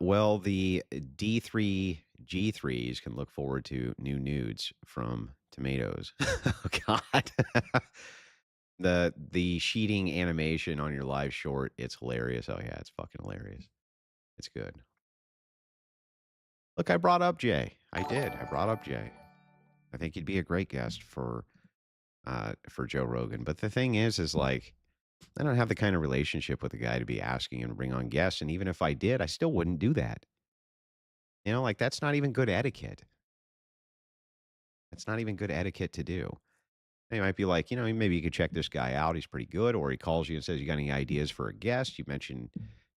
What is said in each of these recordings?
Well, the D3 G3s can look forward to new nudes from tomatoes. Oh God. The sheeting animation on your live short, it's hilarious. Oh yeah, it's fucking hilarious. It's good. Look, I brought up Jay. I did. I brought up Jay. I think he'd be a great guest for Joe Rogan. But the thing is like I don't have the kind of relationship with the guy to be asking him to bring on guests. And even if I did, I still wouldn't do that. Like that's not even good etiquette. That's not even good etiquette to do. They might be like, maybe you could check this guy out. He's pretty good. Or he calls you and says, you got any ideas for a guest? You mention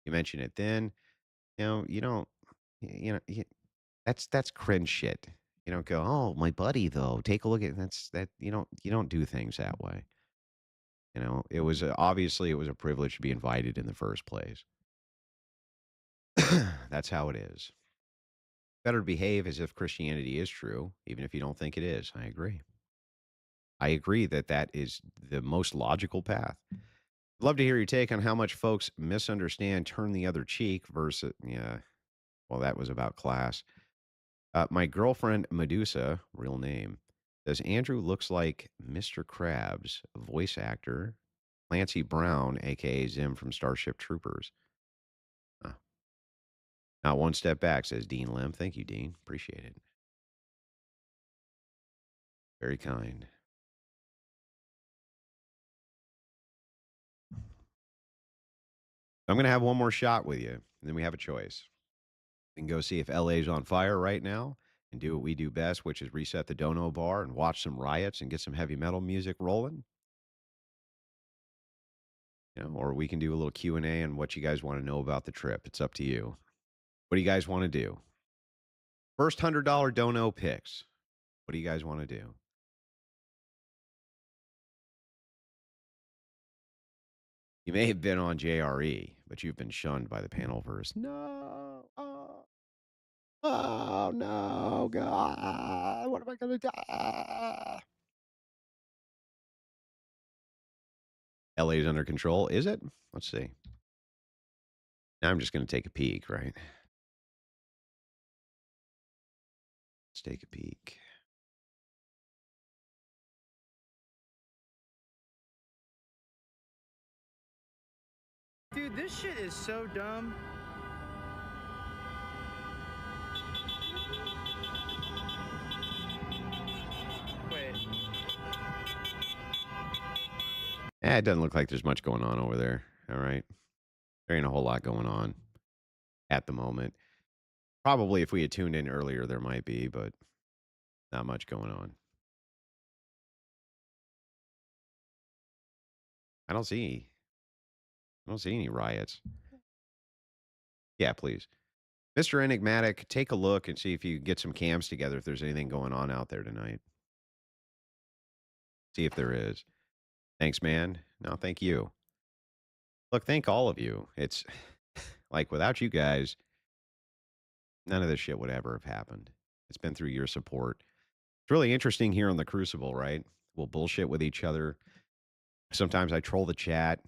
it then. You don't, that's cringe shit. You don't go, oh, my buddy though. Take a look at that. You don't do things that way. It was obviously it was a privilege to be invited in the first place. That's how it is. Better to behave as if Christianity is true, even if you don't think it is. I agree. I agree that that is the most logical path. Love to hear your take on how much folks misunderstand turn the other cheek versus, yeah, well, that was about class. My girlfriend, Medusa, real name, says Andrew looks like Mr. Krabs, voice actor, Clancy Brown, aka Zim from Starship Troopers. Uh, Not one step back, says Dean Lim. Thank you, Dean. Appreciate it. Very kind. I'm going to have one more shot with you, and then we have a choice. We can go see if LA's on fire right now and do what we do best, which is reset the Dono bar and watch some riots and get some heavy metal music rolling. Or we can do a little Q&A and what you guys want to know about the trip. It's up to you. What do you guys want to do? First $100 Dono picks. What do you guys want to do? You may have been on JRE, but you've been shunned by the panelverse. No. Oh no, God. What am I going to do? LA's under control. Is it? Let's see. Now I'm just going to take a peek, right? Let's take a peek. Dude, this shit is so dumb. Wait. It doesn't look like there's much going on over there. All right. There ain't a whole lot going on at the moment. Probably if we had tuned in earlier, there might be, but not much going on. I don't see I don't see any riots. Yeah, please. Mr. Enigmatic, take a look and see if you get some cams together if there's anything going on out there tonight. See if there is. Thanks, man. No, thank you. Look, thank all of you. It's like without you guys, none of this shit would ever have happened. It's been through your support. It's really interesting here on the Crucible, right? We'll bullshit with each other. Sometimes I troll the chat.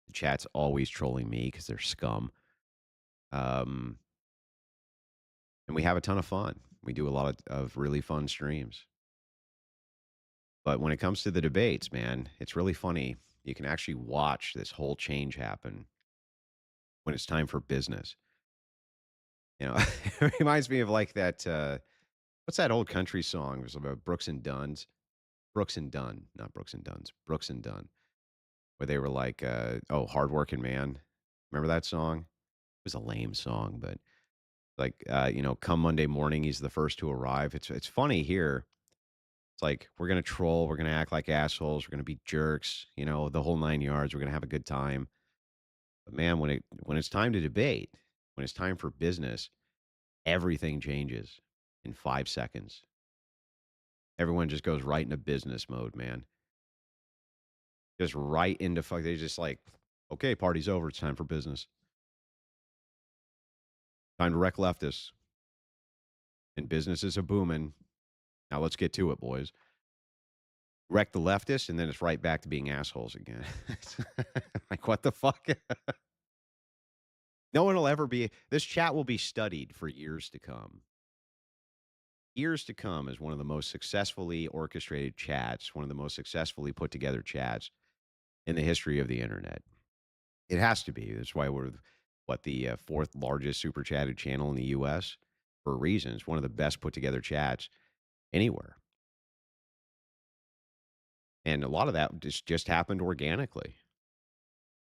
The chat's always trolling me because they're scum. Um, and we have a ton of fun. We do a lot of really fun streams. But when it comes to the debates, man, it's really funny. You can actually watch this whole change happen when it's time for business. It reminds me of like that. What's that old country song? It was about Brooks and Dunn's. Brooks and Dunn, not Brooks and Dunn's. Brooks and Dunn, where they were like, "Oh, hardworking man." Remember that song? It was a lame song, but like, come Monday morning, he's the first to arrive. It's funny here. It's like we're gonna troll, we're gonna act like assholes, we're gonna be jerks, the whole 9 yards. We're gonna have a good time. But man, when it's time to debate, when it's time for business, everything changes in 5 seconds. Everyone just goes right into business mode, man. Just right into fuck. They just like, okay, party's over. It's time for business. Time to wreck leftists. And businesses are booming. Now let's get to it, boys. Wreck the leftists, and then it's right back to being assholes again. Like, what the fuck? No one will ever be this chat will be studied for years to come. Years to come as one of the most successfully orchestrated chats, one of the most successfully put together chats in the history of the internet. It has to be. That's why we're what the fourth largest super chatted channel in the US for a reason. It's one of the best put together chats anywhere. And a lot of that just happened organically.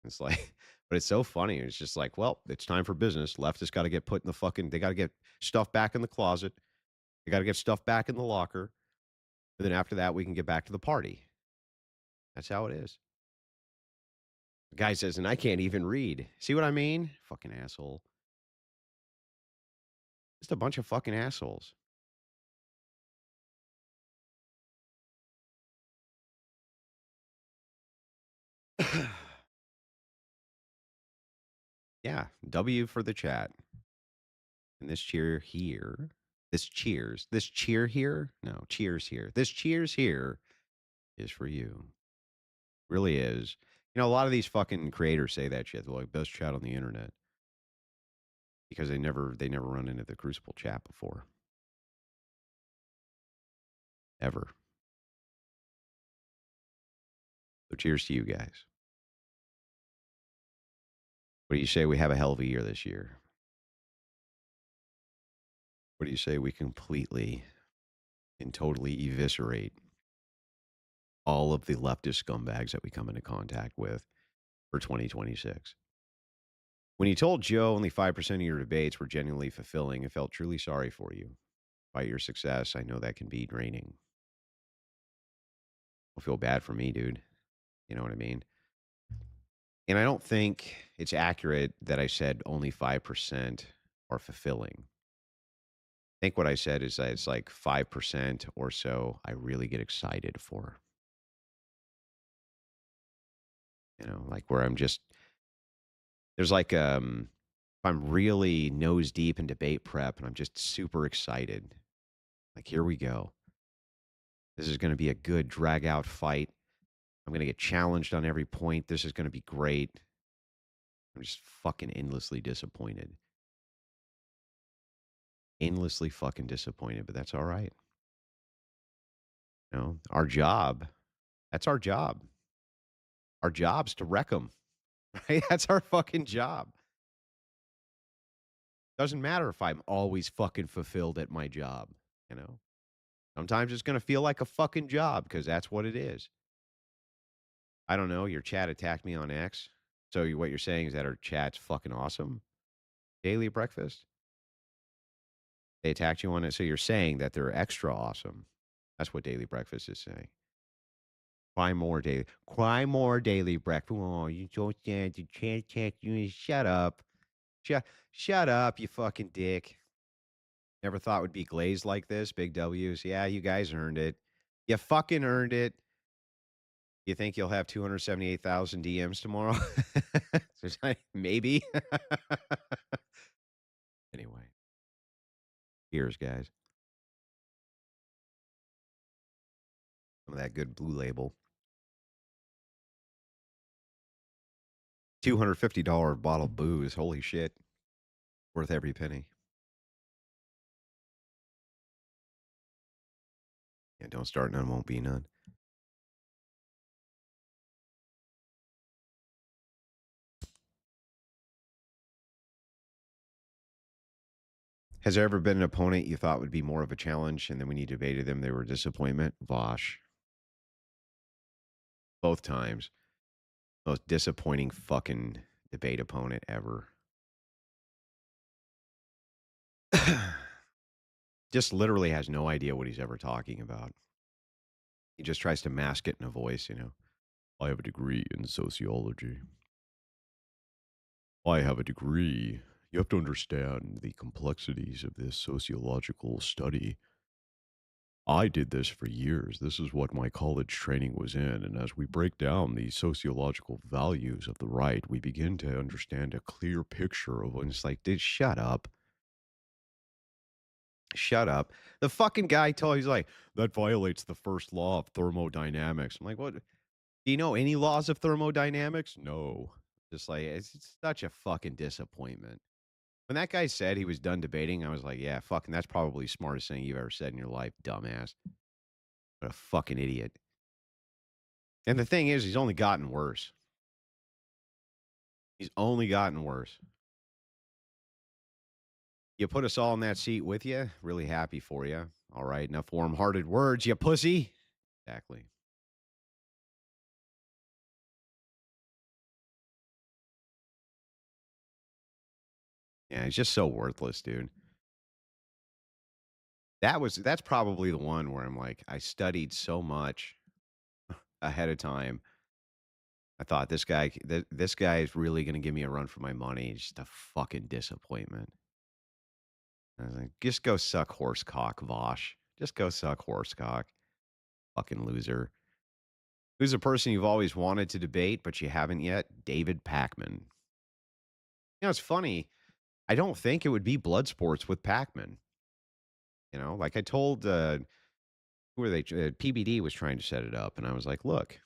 It's like, but it's so funny. It's just like, well, it's time for business. Left has got to get put in the fucking, they got to get stuff back in the closet. They got to get stuff back in the locker. And then after that, we can get back to the party. That's how it is. The guy says, and I can't even read. See what I mean? Fucking asshole. Just a bunch of fucking assholes. Yeah. W for the chat. And this cheer here, this cheer here, no, cheers here. This cheers here is for you. Really is. You know, a lot of these fucking creators say that shit. They're like best chat on the internet because they never run into the Crucible chat before. Ever. So cheers to you guys. What do you say we have a hell of a year this year? What do you say we completely and totally eviscerate all of the leftist scumbags that we come into contact with for 2026? When you told Joe only 5% of your debates were genuinely fulfilling, I felt truly sorry for you. By your success, I know that can be draining. I feel bad for me, dude. You know what I mean? And I don't think it's accurate that I said only 5% are fulfilling. I think what I said is that it's like 5% or so I really get excited for. You know, like where I'm just there's like if I'm really nose deep in debate prep and I'm just super excited. Like here we go. This is going to be a good drag out fight. I'm going to get challenged on every point. This is going to be great. I'm just fucking endlessly disappointed. Endlessly fucking disappointed, but that's all right. You know, our job, that's our job. Our job's to wreck them, right? That's our fucking job. Doesn't matter if I'm always fucking fulfilled at my job, you know? Sometimes it's going to feel like a fucking job because that's what it is. I don't know. Your chat attacked me on X. So what you're saying is that our chat's fucking awesome? Daily breakfast? They attacked you on it. So you're saying that they're extra awesome. That's what daily breakfast is saying. Cry more daily breakfast. Oh, you don't stand to chat attack you. Shut up. Shut up, you fucking dick. Never thought it would be glazed like this. Big W's. Yeah, you guys earned it. You fucking earned it. You think you'll have 278,000 DMs tomorrow? Maybe. Anyway, cheers, guys. Some of that good blue label. $250 bottle of booze. Holy shit. Worth every penny. Yeah, don't start none, won't be none. Has there ever been an opponent you thought would be more of a challenge, and then when you debated them, they were a disappointment? Vosh. Both times. Most disappointing fucking debate opponent ever. Just literally has no idea what he's ever talking about. He just tries to mask it in a voice, you know. I have a degree in sociology. I have a degree. You have to understand the complexities of this sociological study. I did this for years. This is what my college training was in. And as we break down the sociological values of the right, we begin to understand a clear picture of when it's like, dude, shut up. Shut up. The fucking guy told he's like, that violates the first law of thermodynamics. I'm like, what? Do you know any laws of thermodynamics? No. Just like it's such a fucking disappointment. When that guy said he was done debating, I was like, "Yeah, fucking that's probably the smartest thing you've ever said in your life, dumbass. What a fucking idiot." And the thing is, he's only gotten worse. He's only gotten worse. You put us all in that seat with you. Really happy for you. All right, enough warm-hearted words, you pussy. Exactly. Yeah, he's just so worthless, dude. That's probably the one where I'm like, I studied so much ahead of time. I thought this guy is really gonna give me a run for my money. He's just a fucking disappointment. I was like, just go suck horse cock, Vosh. Just go suck horse cock. Fucking loser. Who's a person you've always wanted to debate, but you haven't yet? David Packman. It's funny. I don't think it would be blood sports with Pac-Man. Like I told, who were they? PBD was trying to set it up, and I was like, "Look,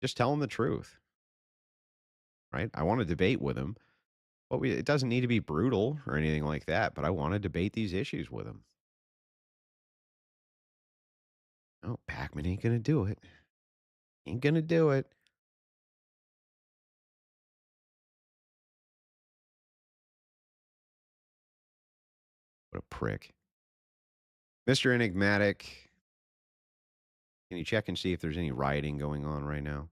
just tell him the truth, right? I want to debate with him, but it doesn't need to be brutal or anything like that. But I want to debate these issues with him." No, Pac-Man ain't gonna do it. Ain't gonna do it. What a prick, Mister Enigmatic. Can you check and see if there's any rioting going on right now?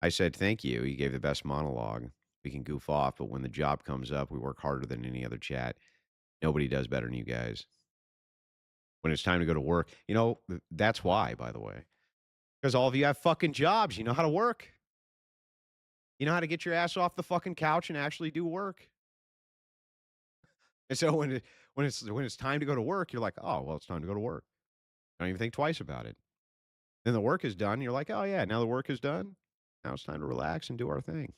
I said, "Thank you. You gave the best monologue. We can goof off, but when the job comes up, we work harder than any other chat. Nobody does better than you guys. When it's time to go to work, that's why, by the way, because all of you have fucking jobs. You know how to work. You know how to get your ass off the fucking couch and actually do work. And so when it's time to go to work, you're like, oh well, it's time to go to work. Don't even think twice about it. Then the work is done. You're like, oh yeah, now the work is done. Now it's time to relax and do our thing.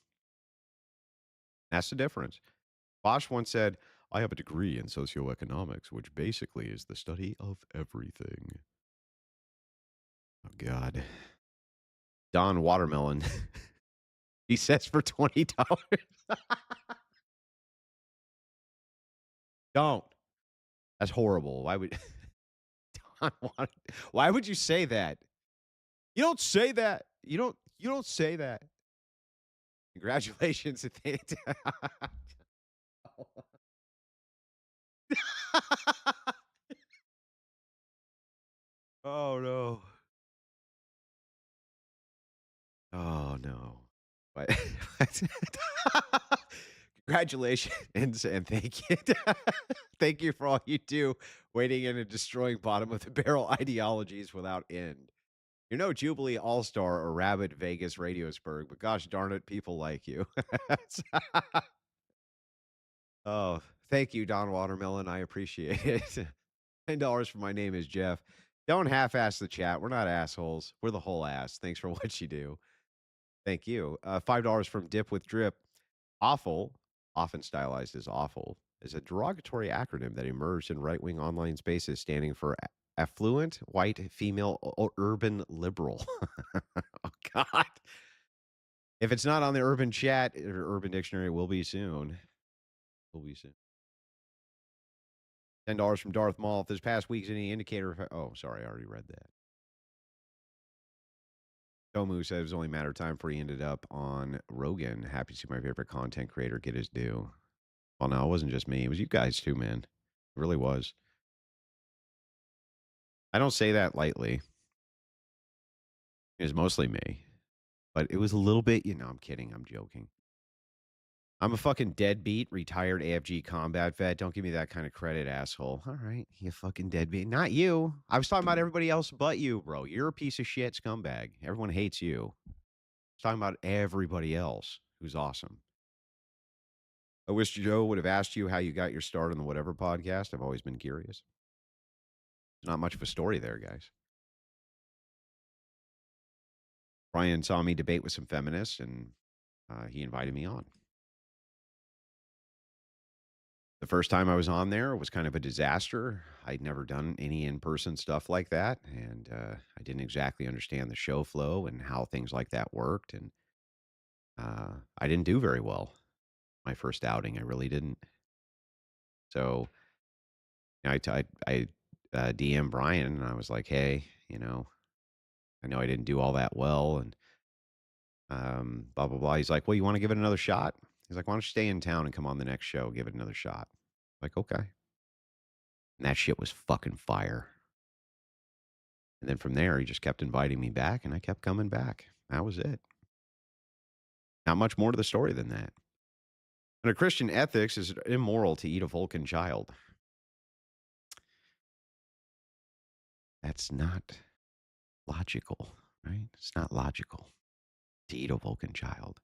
That's the difference. Bosch once said, I have a degree in socioeconomics, which basically is the study of everything. Oh, God. Don Watermelon. He says for $20. Don't. That's horrible. Why would Don why would you say that? You don't say that. You don't say that. Congratulations. Oh, no. Oh, no. But congratulations and thank you. Thank you for all you do, wading in and destroying bottom of the barrel ideologies without end. You're no Jubilee All-Star or Rabbit Vegas Radiosburg, but gosh darn it, people like you. Oh, thank you, Don Watermelon. I appreciate it. $10 for my name is Jeff. Don't half-ass the chat. We're not assholes. We're the whole ass. Thanks for what you do. Thank you. $5 from Dip with Drip. Awful, often stylized as awful, is a derogatory acronym that emerged in right-wing online spaces standing for affluent, white, female, or urban liberal. Oh, God. If it's not on the urban chat or urban dictionary, it will be soon. Will be soon. $10 from Darth Maul. If this past week's any indicator of, oh, sorry, I already read that. Tomu said it was only a matter of time before he ended up on Rogan. Happy to see my favorite content creator get his due. Well, no, it wasn't just me. It was you guys too, man. It really was. I don't say that lightly. It was mostly me, but it was a little bit, I'm kidding. I'm joking. I'm a fucking deadbeat, retired AFG combat vet. Don't give me that kind of credit, asshole. All right, you fucking deadbeat. Not you. I was talking about everybody else but you, bro. You're a piece of shit scumbag. Everyone hates you. I was talking about everybody else who's awesome. I wish Joe would have asked you how you got your start on the Whatever podcast. I've always been curious. There's not much of a story there, guys. Brian saw me debate with some feminists, and he invited me on. The first time I was on there was kind of a disaster. I'd never done any in-person stuff like that, and I didn't exactly understand the show flow and how things like that worked. And I didn't do very well my first outing. I really didn't. So I DM Brian and I was like, hey, I know I didn't do all that well and blah blah blah. He's like, well, you want to give it another shot? He's like, why don't you stay in town and come on the next show, give it another shot? Like, okay. And that shit was fucking fire. And then from there, he just kept inviting me back, and I kept coming back. That was it. Not much more to the story than that. Under Christian ethics, is it immoral to eat a Vulcan child? That's not logical, right? It's not logical to eat a Vulcan child.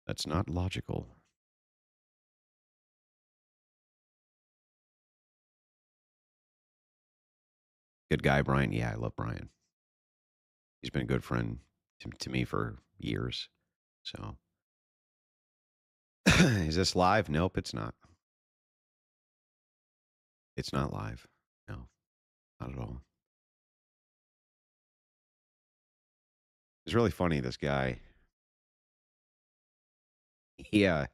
That's not logical. Good guy, Brian. Yeah, I love Brian. He's been a good friend to me for years. So, is this live? Nope, it's not. It's not live. No, not at all. It's really funny. This guy, yeah,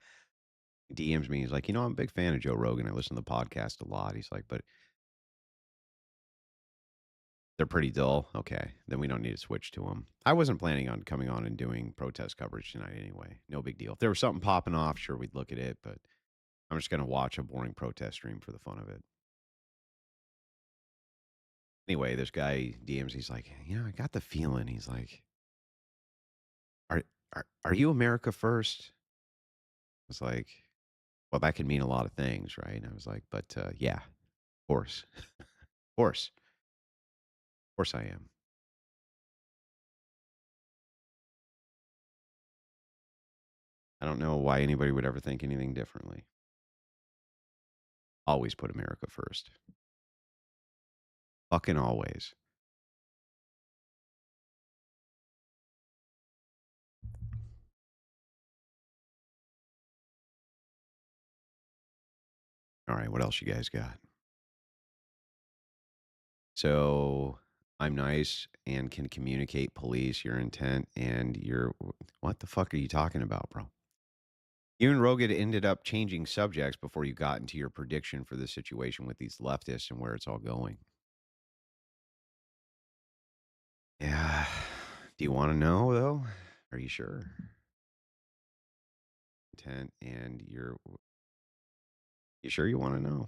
DMs me. He's like, I'm a big fan of Joe Rogan. I listen to the podcast a lot. He's like, but they're pretty dull. Okay, then we don't need to switch to them. I wasn't planning on coming on and doing protest coverage tonight anyway. No big deal. If there was something popping off, sure, we'd look at it, but I'm just going to watch a boring protest stream for the fun of it. Anyway, this guy DMs, he's like, I got the feeling. He's like, are, are you America first? I was like, well, that could mean a lot of things, right? And I was like, but yeah, of course. Of course. Of course I am. I don't know why anybody would ever think anything differently. Always put America first. Fucking always. All right, what else you guys got? So I'm nice and can communicate police your intent and your what the fuck are you talking about, bro? You and Rogan ended up changing subjects before you got into your prediction for the situation with these leftists and where it's all going. Yeah. Do you want to know though? Are you sure? Intent and you sure you want to know?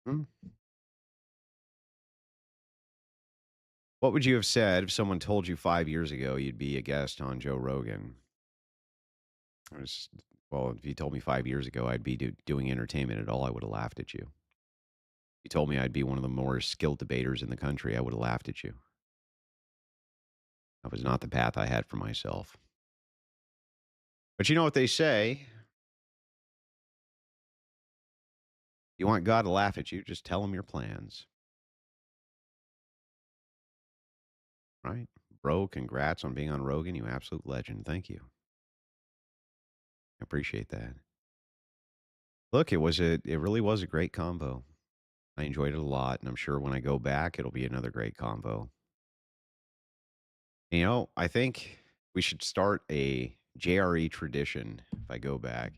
Hmm? What would you have said if someone told you 5 years ago you'd be a guest on Joe Rogan? I was, well, if you told me 5 years ago I'd be doing entertainment at all, I would have laughed at you. You told me I'd be one of the more skilled debaters in the country, I would have laughed at you. That was not the path I had for myself. But you know what they say? You want God to laugh at you, just tell him your plans, right? Bro, congrats on being on Rogan. You absolute legend. Thank you. I appreciate that. Look, it really was a great combo. I enjoyed it a lot, and I'm sure when I go back, it'll be another great combo. I think we should start a JRE tradition if I go back.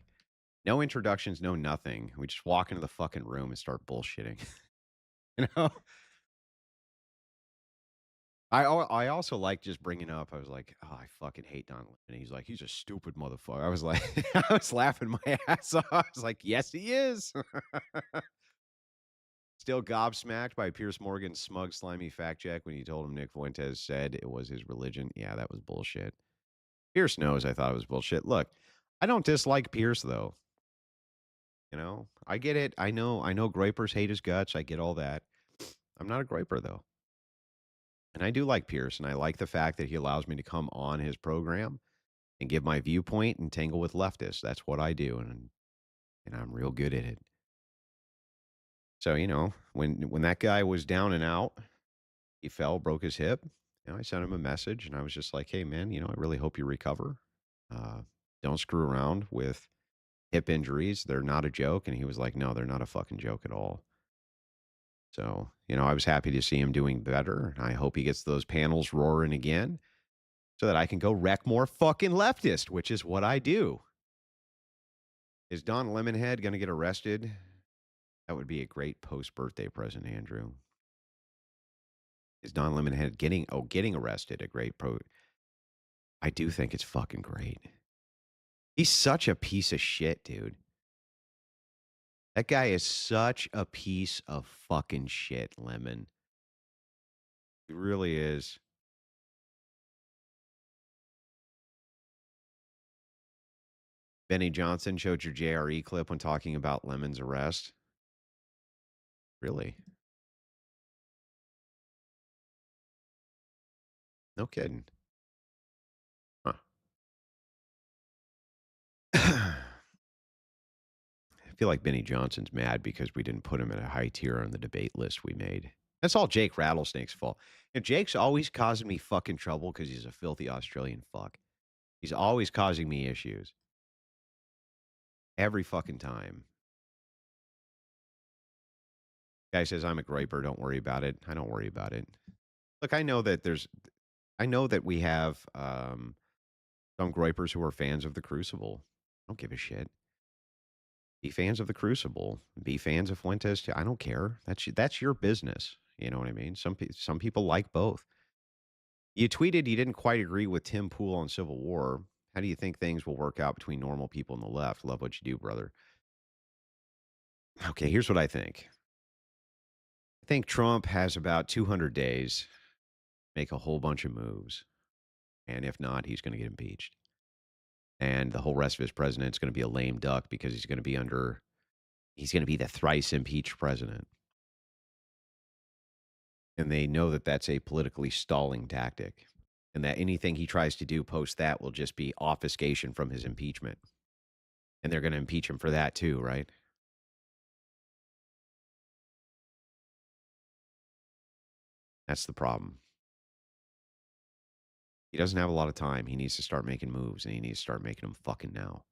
No introductions, no nothing. We just walk into the fucking room and start bullshitting. you know? I also like just bringing up, I was like, "Oh, I fucking hate Don Lemon." And he's like, "He's a stupid motherfucker." I was like I was laughing my ass off. I was like, "Yes, he is." Still gobsmacked by Pierce Morgan's smug, slimy fact check when he told him Nick Fuentes said it was his religion. Yeah, that was bullshit. Pierce knows I thought it was bullshit. Look, I don't dislike Pierce though. I get it. I know gripers hate his guts. I get all that. I'm not a griper though. And I do like Pierce, and I like the fact that he allows me to come on his program and give my viewpoint and tangle with leftists. That's what I do, and I'm real good at it. So, when that guy was down and out, he fell, broke his hip. I sent him a message, and I was just like, "Hey, man, I really hope you recover. Uh, don't screw around with hip injuries. They're not a joke." And he was like, "No, they're not a fucking joke at all." So, I was happy to see him doing better. I hope he gets those panels roaring again so that I can go wreck more fucking leftist, which is what I do. Is Don Lemonhead going to get arrested? That would be a great post-birthday present, Andrew. Is Don Lemonhead getting arrested a great pro I do think it's fucking great. He's such a piece of shit, dude. That guy is such a piece of fucking shit, Lemon. He really is. Benny Johnson showed your JRE clip when talking about Lemon's arrest. Really? No kidding. Huh. I feel like Benny Johnson's mad because we didn't put him in a high tier on the debate list we made. That's all Jake Rattlesnake's fault. And Jake's always causing me fucking trouble because he's a filthy Australian fuck. He's always causing me issues. Every fucking time. Guy says, I'm a griper. Don't worry about it. I don't worry about it. Look, I know that we have some gripers who are fans of the Crucible. I don't give a shit. Be fans of the Crucible. Be fans of Fuentes. Too. I don't care. That's your business. You know what I mean? Some people like both. You tweeted you didn't quite agree with Tim Pool on Civil War. How do you think things will work out between normal people and the left? Love what you do, brother. Okay, here's what I think. I think Trump has about 200 days, make a whole bunch of moves. And if not, he's going to get impeached. And the whole rest of his president's going to be a lame duck because he's going to be the thrice impeached president. And they know that that's a politically stalling tactic. And that anything he tries to do post that will just be obfuscation from his impeachment. And they're going to impeach him for that too, right? That's the problem. He doesn't have a lot of time. He needs to start making moves and he needs to start making them fucking now.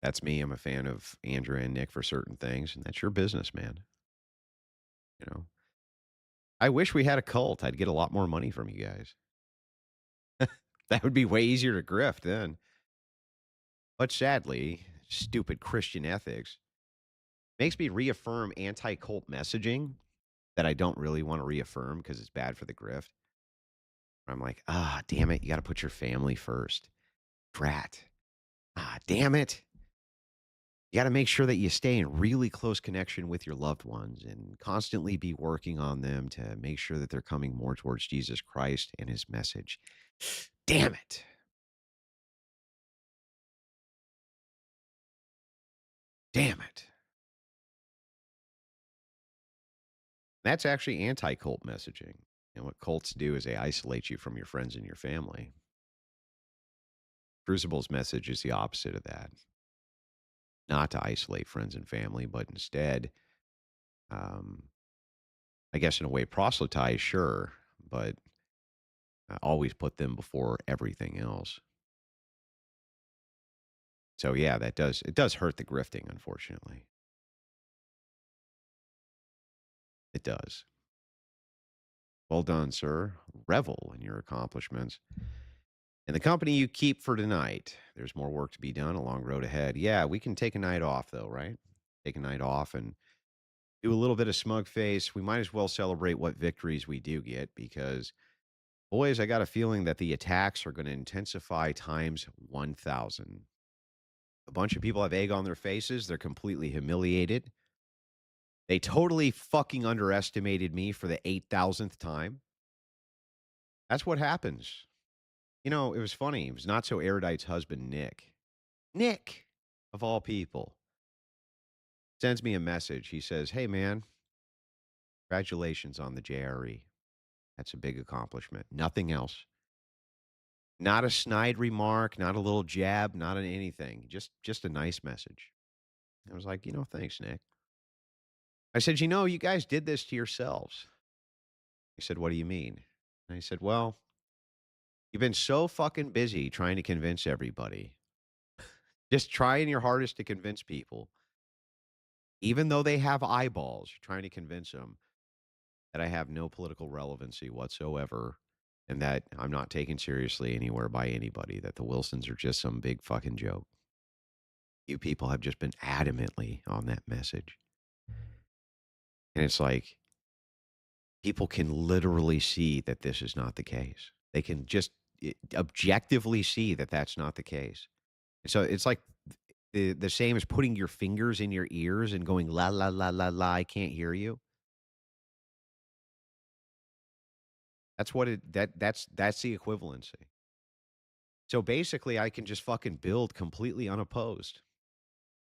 That's me. I'm a fan of Andrew and Nick for certain things, and that's your business, man. You know, I wish we had a cult. I'd get a lot more money from you guys. That would be way easier to grift then. But sadly, stupid Christian ethics makes me reaffirm anti cult messaging that I don't really want to reaffirm because it's bad for the grift. I'm like, damn it. You got to put your family first. Drat. Damn it. You got to make sure that you stay in really close connection with your loved ones and constantly be working on them to make sure that they're coming more towards Jesus Christ and his message. Damn it. Damn it. That's actually anti cult messaging. And what cults do is they isolate you from your friends and your family. Crucible's message is the opposite of that. Not to isolate friends and family, but instead, um, I guess in a way, proselytize, sure, but always put them before everything else. So yeah, it does hurt the grifting, unfortunately. It does. Well done, sir. Revel in your accomplishments. And the company you keep for tonight. There's more work to be done, a long road ahead. Yeah, we can take a night off though, right? Take a night off and do a little bit of smug face. We might as well celebrate what victories we do get because boys, I got a feeling that the attacks are going to intensify times 1,000. A bunch of people have egg on their faces. They're completely humiliated. They totally fucking underestimated me for the 8,000th time. That's what happens. It was funny. It was not so erudite's husband, Nick. Nick, of all people, sends me a message. He says, hey, man, congratulations on the JRE. That's a big accomplishment. Nothing else. Not a snide remark, not a little jab, not an anything. Just a nice message. I was like, thanks, Nick. I said, you guys did this to yourselves. He said, what do you mean? And I said, well, you've been so fucking busy trying to convince everybody Just trying your hardest to convince people, even though they have eyeballs, you're trying to convince them that I have no political relevancy whatsoever and that I'm not taken seriously anywhere by anybody, that the Wilsons are just some big fucking joke. You people have just been adamantly on that message. And it's like people can literally see that this is not the case. They can just objectively see that that's not the case. So it's like the same as putting your fingers in your ears and going la la la la la. I can't hear you. That's what it that's the equivalency. So basically, I can just fucking build completely unopposed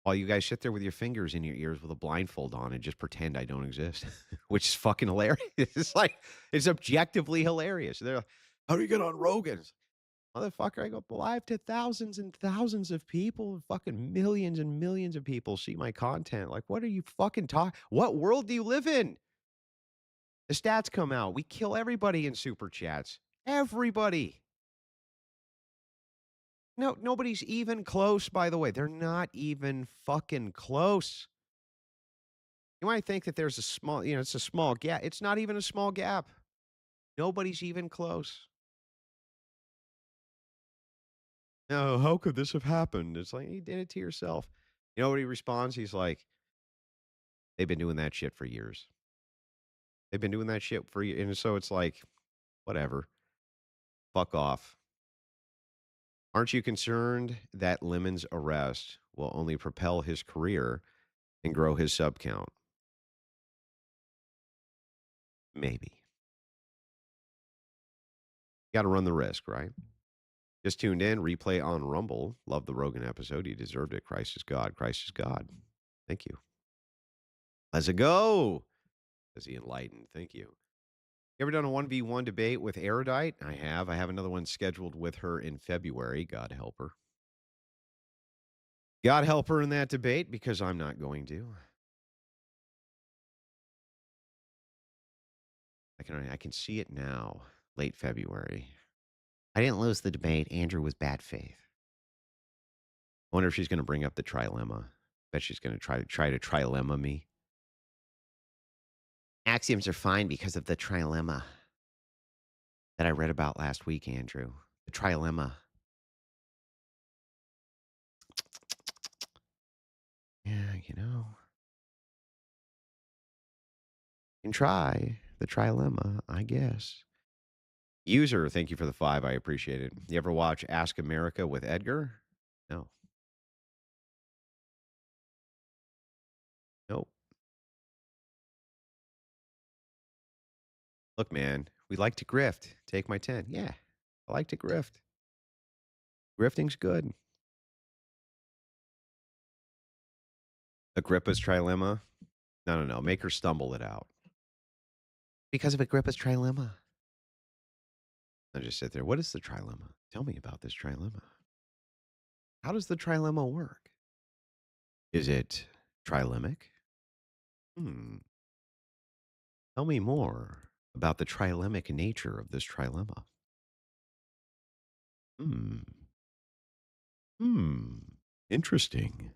while you guys sit there with your fingers in your ears with a blindfold on and just pretend I don't exist, which is fucking hilarious. It's like it's objectively hilarious. They're like, "How do you get on Rogan?" Motherfucker, I go live to thousands and thousands of people, fucking millions and millions of people see my content. Like, what are you fucking talking? What world do you live in? The stats come out. We kill everybody in super chats. Everybody. No, nobody's even close, by the way. They're not even fucking close. You might think that there's a small, it's a small gap. It's not even a small gap. Nobody's even close. No, how could this have happened? It's like, you did it to yourself. You know what he responds? He's like, they've been doing that shit for years. They've been doing that shit for years. And so it's like, whatever. Fuck off. Aren't you concerned that Lemon's arrest will only propel his career and grow his sub count? Maybe. Got to run the risk, right? Just tuned in, replay on Rumble. Love the Rogan episode. You deserved it. Christ is God. Christ is God. Thank you. Let's go. Is he enlightened? Thank you. You ever done a 1v1 debate with Erudite? I have. I have another one scheduled with her in February. God help her. God help her in that debate because I'm not going to. I can see it now, late February. I didn't lose the debate. Andrew was bad faith. I wonder if she's going to bring up the trilemma. Bet she's going to try to trilemma me. Axioms are fine because of the trilemma that I read about last week, Andrew. The trilemma. Yeah, can try the trilemma, I guess. User, thank you for the 5. I appreciate it. You ever watch Ask America with Edgar? No. Nope. Look, man, we like to grift. Take my 10. Yeah, I like to grift. Grifting's good. Agrippa's trilemma? No, no, no. Make her stumble it out. Because of Agrippa's trilemma. I just sit there. What is the trilemma? Tell me about this trilemma. How does the trilemma work? Is it trilemic? Hmm. Tell me more about the trilemic nature of this trilemma. Hmm. Hmm. Interesting.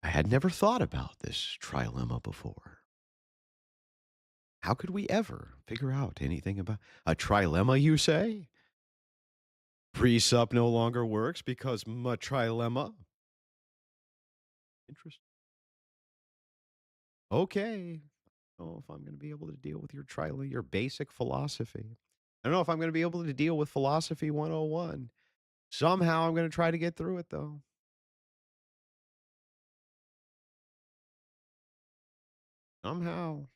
I had never thought about this trilemma before. How could we ever figure out anything about a trilemma, you say? Pre-sup no longer works because my trilemma. Interesting. Okay. I don't know if I'm going to be able to deal with your basic philosophy. I don't know if I'm going to be able to deal with philosophy 101. Somehow I'm going to try to get through it though. Somehow,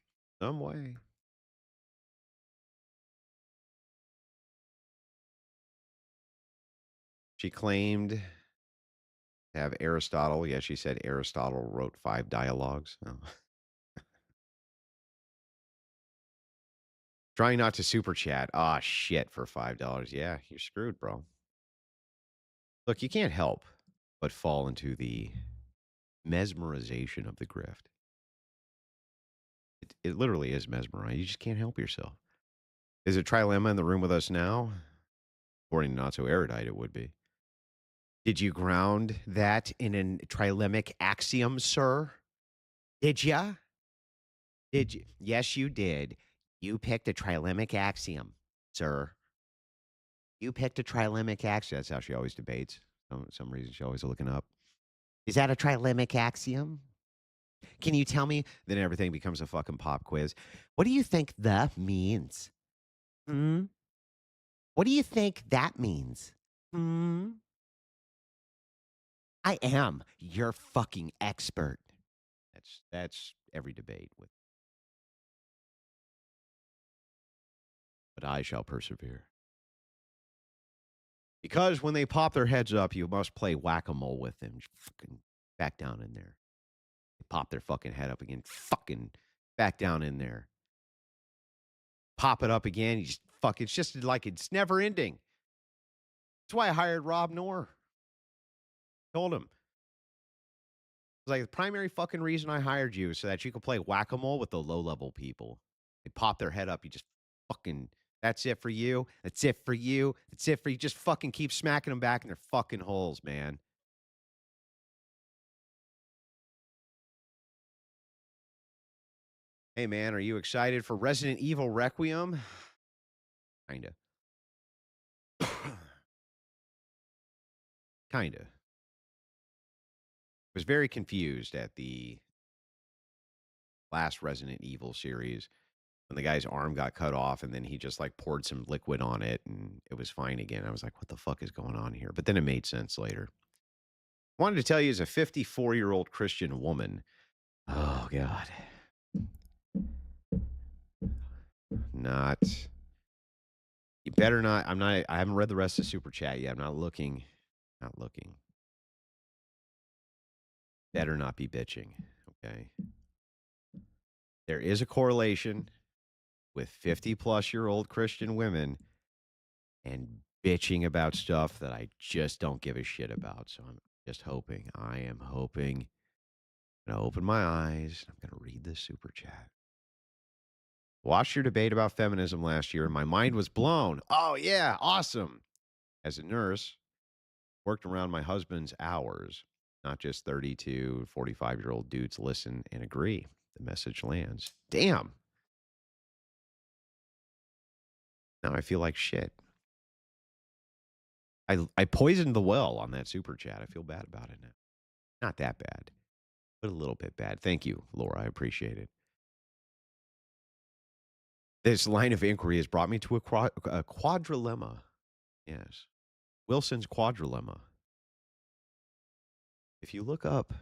some way. She claimed to have Aristotle. Yeah, she said Aristotle wrote 5 dialogues. Oh. Trying not to super chat. Ah, shit, for $5. Yeah, you're screwed, bro. Look, you can't help but fall into the mesmerization of the grift. It literally is mesmerizing. You just can't help yourself. Is it Trilemma in the room with us now? According to Not So Erudite, it would be. Did you ground that in a trilemic axiom, sir? Did ya? Did you? Yes, you did. You picked a trilemic axiom, sir. You picked a trilemic axiom. That's how she always debates. Some reason she's always looking up. Is that a trilemic axiom? Can you tell me? Then everything becomes a fucking pop quiz. What do you think the means? Hmm? What do you think that means? Hmm? I am your fucking expert. That's every debate with, but I shall persevere. Because when they pop their heads up, you must play whack-a-mole with them. Fucking back down in there. They pop their fucking head up again. Fucking back down in there. Pop it up again. You just fuck. It's just like it's never ending. That's why I hired Rob Noor. Told him. It's like the primary fucking reason I hired you is so that you can play whack-a-mole with the low-level people. They pop their head up. You just fucking. That's it for you. That's it for you. That's it for you. Just fucking keep smacking them back in their fucking holes, man. Hey, man, are you excited for Resident Evil Requiem? Kinda. Kinda. Was very confused at the last Resident Evil series when the guy's arm got cut off and then he just like poured some liquid on it and it was fine again. I was like, what the fuck is going on here? But then it made sense later. Wanted to tell you as a 54-year-old Christian woman. Oh God. Not you better not. I haven't read the rest of Super Chat yet. I'm not looking. Not looking. Better not be bitching. Okay. There is a correlation with 50 plus year old Christian women and bitching about stuff that I just don't give a shit about. So I'm just hoping. I am hoping. I'm going to open my eyes. I'm going to read this super chat. Watched your debate about feminism last year and my mind was blown. Oh, yeah. Awesome. As a nurse, worked around my husband's hours, not just 32, 45-year-old dudes listen and agree. The message lands. Damn. Now I feel like shit. I poisoned the well on that super chat. I feel bad about it now. Not that bad, but a little bit bad. Thank you, Laura. I appreciate it. This line of inquiry has brought me to a quadrilemma. Yes. Wilson's quadrilemma. If you look up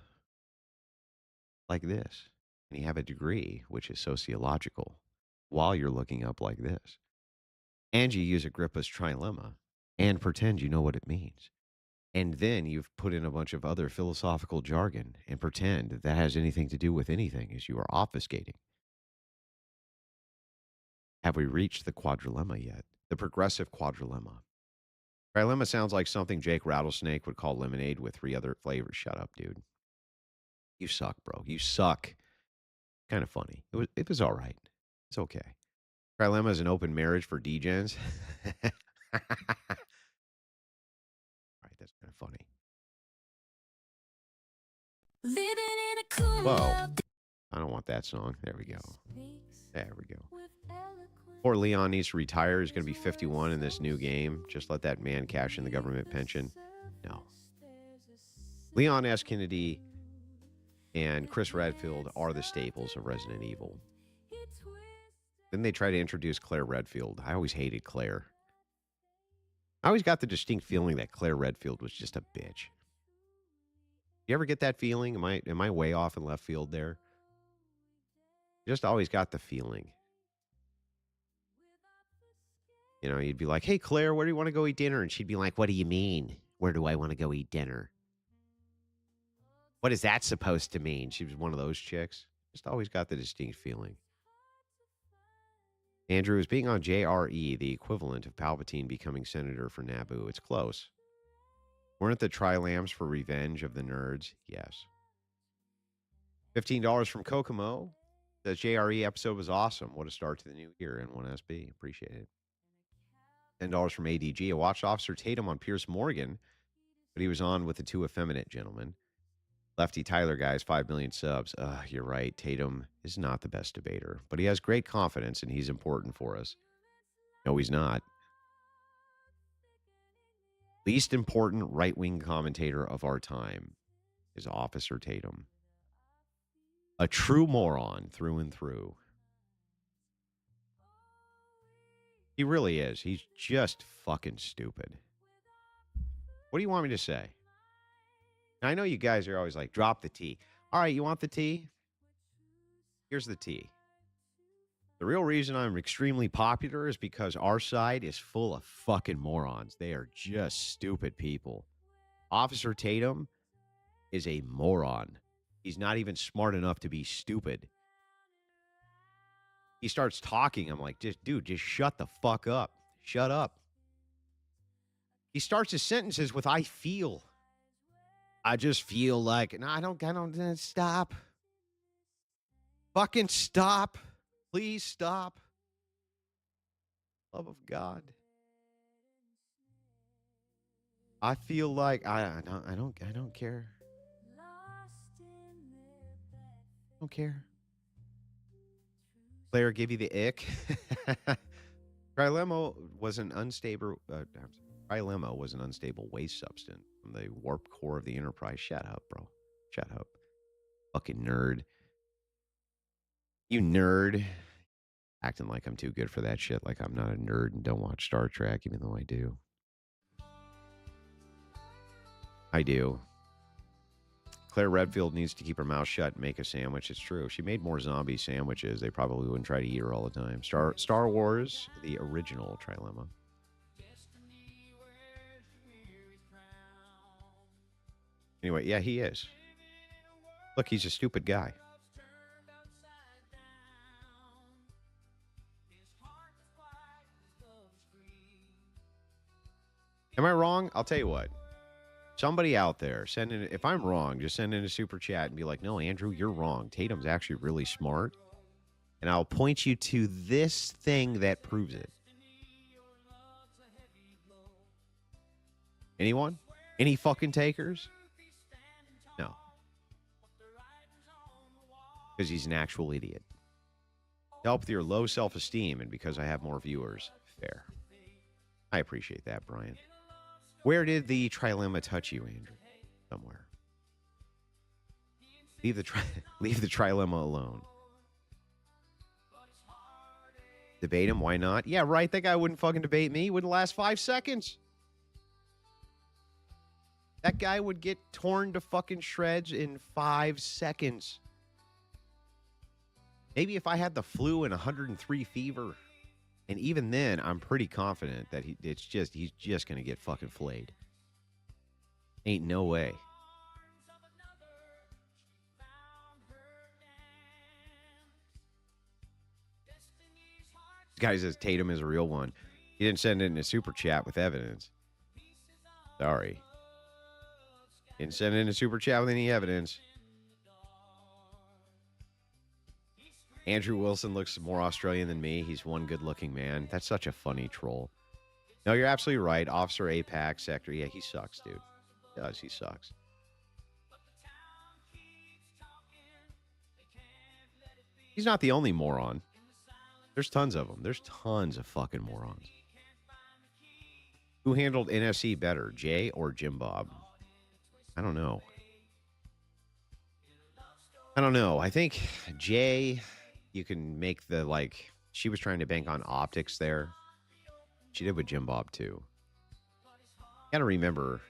like this and you have a degree, which is sociological, while you're looking up like this, and you use Agrippa's trilemma and pretend you know what it means, and then you've put in a bunch of other philosophical jargon and pretend that that has anything to do with anything as you are obfuscating. Have we reached the quadrilemma yet? The progressive quadrilemma. Trilemma sounds like something Jake Rattlesnake would call lemonade with three other flavors. Shut up, dude. You suck, bro. You suck. Kind of funny. It was all right. It's okay. Trilemma is an open marriage for degens. All right, that's kind of funny. Whoa. I don't want that song. There we go. There we go. Poor Leon needs to retire. He's going to be 51 in this new game. Just let that man cash in the government pension. No. Leon S. Kennedy and Chris Redfield are the staples of Resident Evil. Then they try to introduce Claire Redfield. I always hated Claire. I always got the distinct feeling that Claire Redfield was just a bitch. You ever get that feeling? Am I way off in left field there? Just always got the feeling. You know, you'd be like, "Hey Claire, where do you want to go eat dinner?" And she'd be like, "What do you mean? Where do I want to go eat dinner? What is that supposed to mean?" She was one of those chicks. Just always got the distinct feeling. Andrew, is being on JRE the equivalent of Palpatine becoming senator for Naboo? It's close. Weren't the Tri-Lambs for revenge of the nerds? Yes. $15 from Kokomo. The JRE episode was awesome. What a start to the new year. N1SB. Appreciate it. $10 from ADG. I watched Officer Tatum on Pierce Morgan. but he was on with the two effeminate gentlemen. Lefty Tyler guy has 5 million subs. You're right. Tatum is not the best debater, but he has great confidence and he's important for us. No, he's not. Least important right wing commentator of our time is Officer Tatum. A true moron through and through. He really is. He's just fucking stupid. What do you want me to say? I know you guys are always like, drop the tea. All right, you want the tea? Here's the tea. The real reason I'm extremely popular is because our side is full of fucking morons. They are just stupid people. Officer Tatum is a moron. He's not even smart enough to be stupid. He starts talking. I'm like, dude, just shut the fuck up. Shut up. He starts his sentences with I feel. I just feel like, no, I don't, stop. Fucking stop. Please stop. Love of God. I feel like I don't care. Don't care. Claire give you the ick. Trilemo was an unstable Trilemo was an unstable waste substance from the warped core of the Enterprise. Shut up, bro. Shut up. Fucking nerd. You nerd. Acting like I'm too good for that shit, like I'm not a nerd and don't watch Star Trek, even though I do. I do. Claire Redfield needs to keep her mouth shut and make a sandwich. It's true. If she made more zombie sandwiches, they probably wouldn't try to eat her all the time. Star Wars, the original trilemma. Anyway, yeah, he is. Look, he's a stupid guy. Am I wrong? I'll tell you what. Somebody out there, send in, if I'm wrong, just send in a super chat and be like, no, Andrew, you're wrong. Tatum's actually really smart. And I'll point you to this thing that proves it. Anyone? Any fucking takers? No. Because he's an actual idiot. Help with your low self-esteem and because I have more viewers. Fair. I appreciate that, Brian. Where did the trilemma touch you, Andrew? Somewhere. Leave the trilemma alone. Debate him? Why not? Yeah, right. That guy wouldn't fucking debate me. Wouldn't last 5 seconds. That guy would get torn to fucking shreds in 5 seconds. Maybe if I had the flu and 103 fever. And even then, I'm pretty confident that he's just going to get fucking flayed. Ain't no way. This guy says Tatum is a real one. He didn't send in a super chat with evidence. Sorry. Didn't send in a super chat with any evidence. Andrew Wilson looks more Australian than me. He's one good-looking man. That's such a funny troll. No, you're absolutely right. Officer APAC sector. Yeah, he sucks, dude. He does. He sucks. He's not the only moron. There's tons of them. There's tons of fucking morons. Who handled NFC better, Jay or Jim Bob? I don't know. I think Jay... You can make the, like, she was trying to bank on optics there. She did with Jim Bob, too. You got to remember,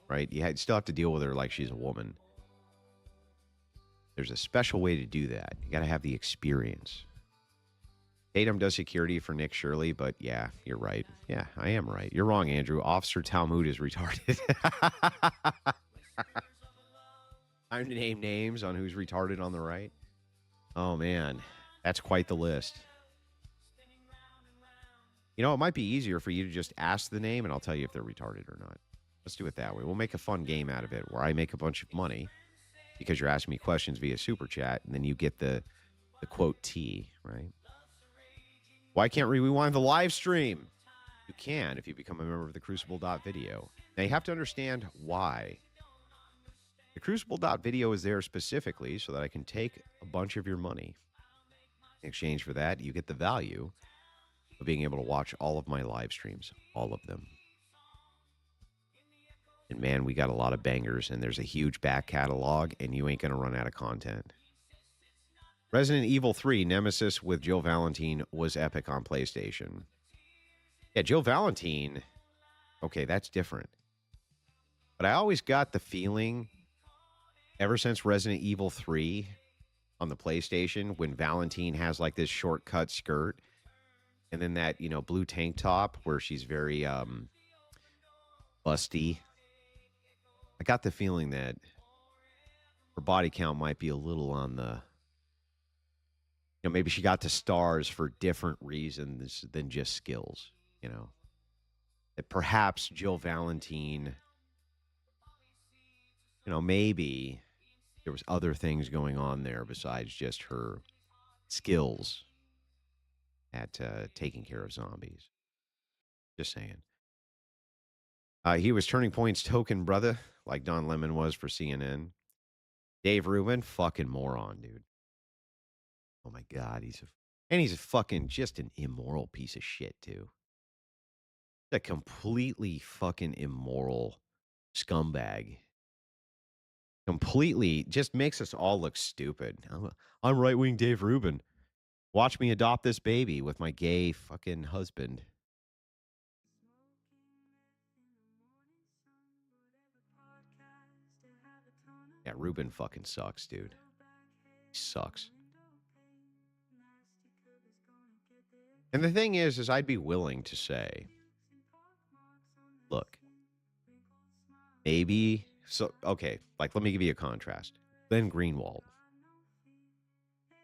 right? You still have to deal with her like she's a woman. There's a special way to do that. You got to have the experience. Tatum does security for Nick Shirley, but yeah, you're right. Yeah, I am right. You're wrong, Andrew. Officer Talmud is retarded. Time to name names on who's retarded on the right. Oh, man. That's quite the list. You know, it might be easier for you to just ask the name, and I'll tell you if they're retarded or not. Let's do it that way. We'll make a fun game out of it where I make a bunch of money because you're asking me questions via Super Chat, and then you get the quote T, right? Why can't we rewind the live stream? You can if you become a member of the Crucible.video. Now you have to understand why. The Crucible.video is there specifically so that I can take a bunch of your money. In exchange for that, you get the value of being able to watch all of my live streams, all of them. And man, we got a lot of bangers, and there's a huge back catalog, and you ain't going to run out of content. Resident Evil 3 Nemesis with Jill Valentine was epic on PlayStation. Yeah, Jill Valentine, okay, that's different. But I always got the feeling ever since Resident Evil 3 on the PlayStation, when Valentine has like this shortcut skirt and then that, blue tank top where she's very busty. I got the feeling that her body count might be a little on the, maybe she got to stars for different reasons than just skills, That perhaps Jill Valentine, maybe there was other things going on there besides just her skills at taking care of zombies. Just saying. He was Turning Point's token brother, like Don Lemon was for CNN. Dave Rubin, fucking moron, dude. Oh my God, he's a fucking just an immoral piece of shit too. A completely fucking immoral scumbag. Completely just makes us all look stupid. I'm right wing Dave Rubin. Watch me adopt this baby with my gay fucking husband. Yeah, Rubin fucking sucks, dude. He sucks. And the thing is I'd be willing to say, look, maybe, so, okay, like, let me give you a contrast. Glenn Greenwald.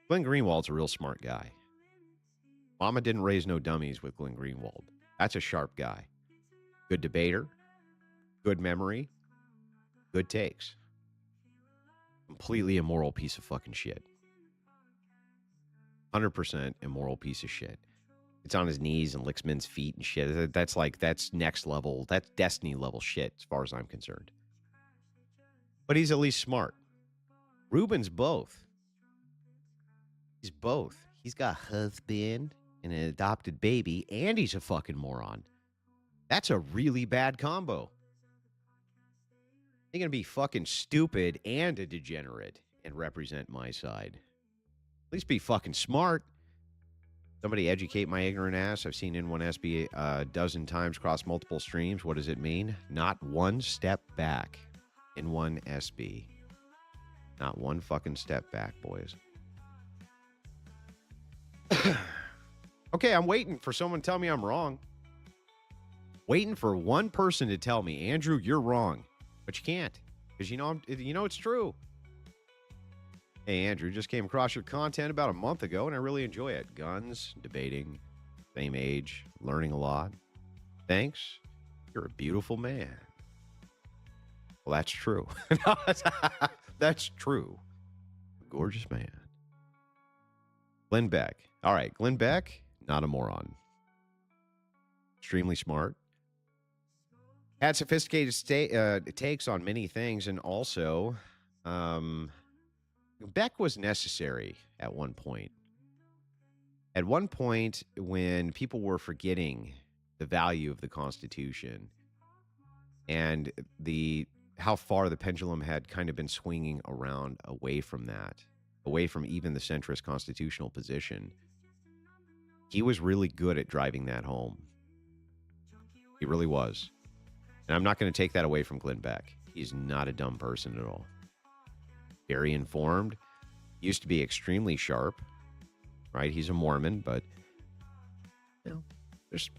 Glenn Greenwald's a real smart guy. Mama didn't raise no dummies with Glenn Greenwald. That's a sharp guy. Good debater, good memory, good takes. Completely immoral piece of fucking shit. 100% immoral piece of shit. It's on his knees and licks men's feet and shit. That's next level. That's Destiny level shit as far as I'm concerned. But he's at least smart. Rubin's both. He's both. He's got a husband and an adopted baby, and he's a fucking moron. That's a really bad combo. You're going to be fucking stupid and a degenerate and represent my side. At least be fucking smart. Somebody educate my ignorant ass. I've seen N1SB a dozen times across multiple streams. What does it mean? Not one step back. N1SB. Not one fucking step back, boys. Okay, I'm waiting for someone to tell me I'm wrong. Waiting for one person to tell me, Andrew, you're wrong. But you can't. Because you know it's true. Hey, Andrew, just came across your content about a month ago, and I really enjoy it. Guns, debating, same age, learning a lot. Thanks. You're a beautiful man. Well, that's true. That's true. Gorgeous man. Glenn Beck. All right, Glenn Beck, not a moron. Extremely smart. Had sophisticated takes on many things, and also Beck was necessary at one point. At one point, when people were forgetting the value of the Constitution and how far the pendulum had kind of been swinging around away from that, away from even the centrist constitutional position, he was really good at driving that home. He really was. And I'm not going to take that away from Glenn Beck. He's not a dumb person at all. Very informed. Used to be extremely sharp, right? He's a Mormon, but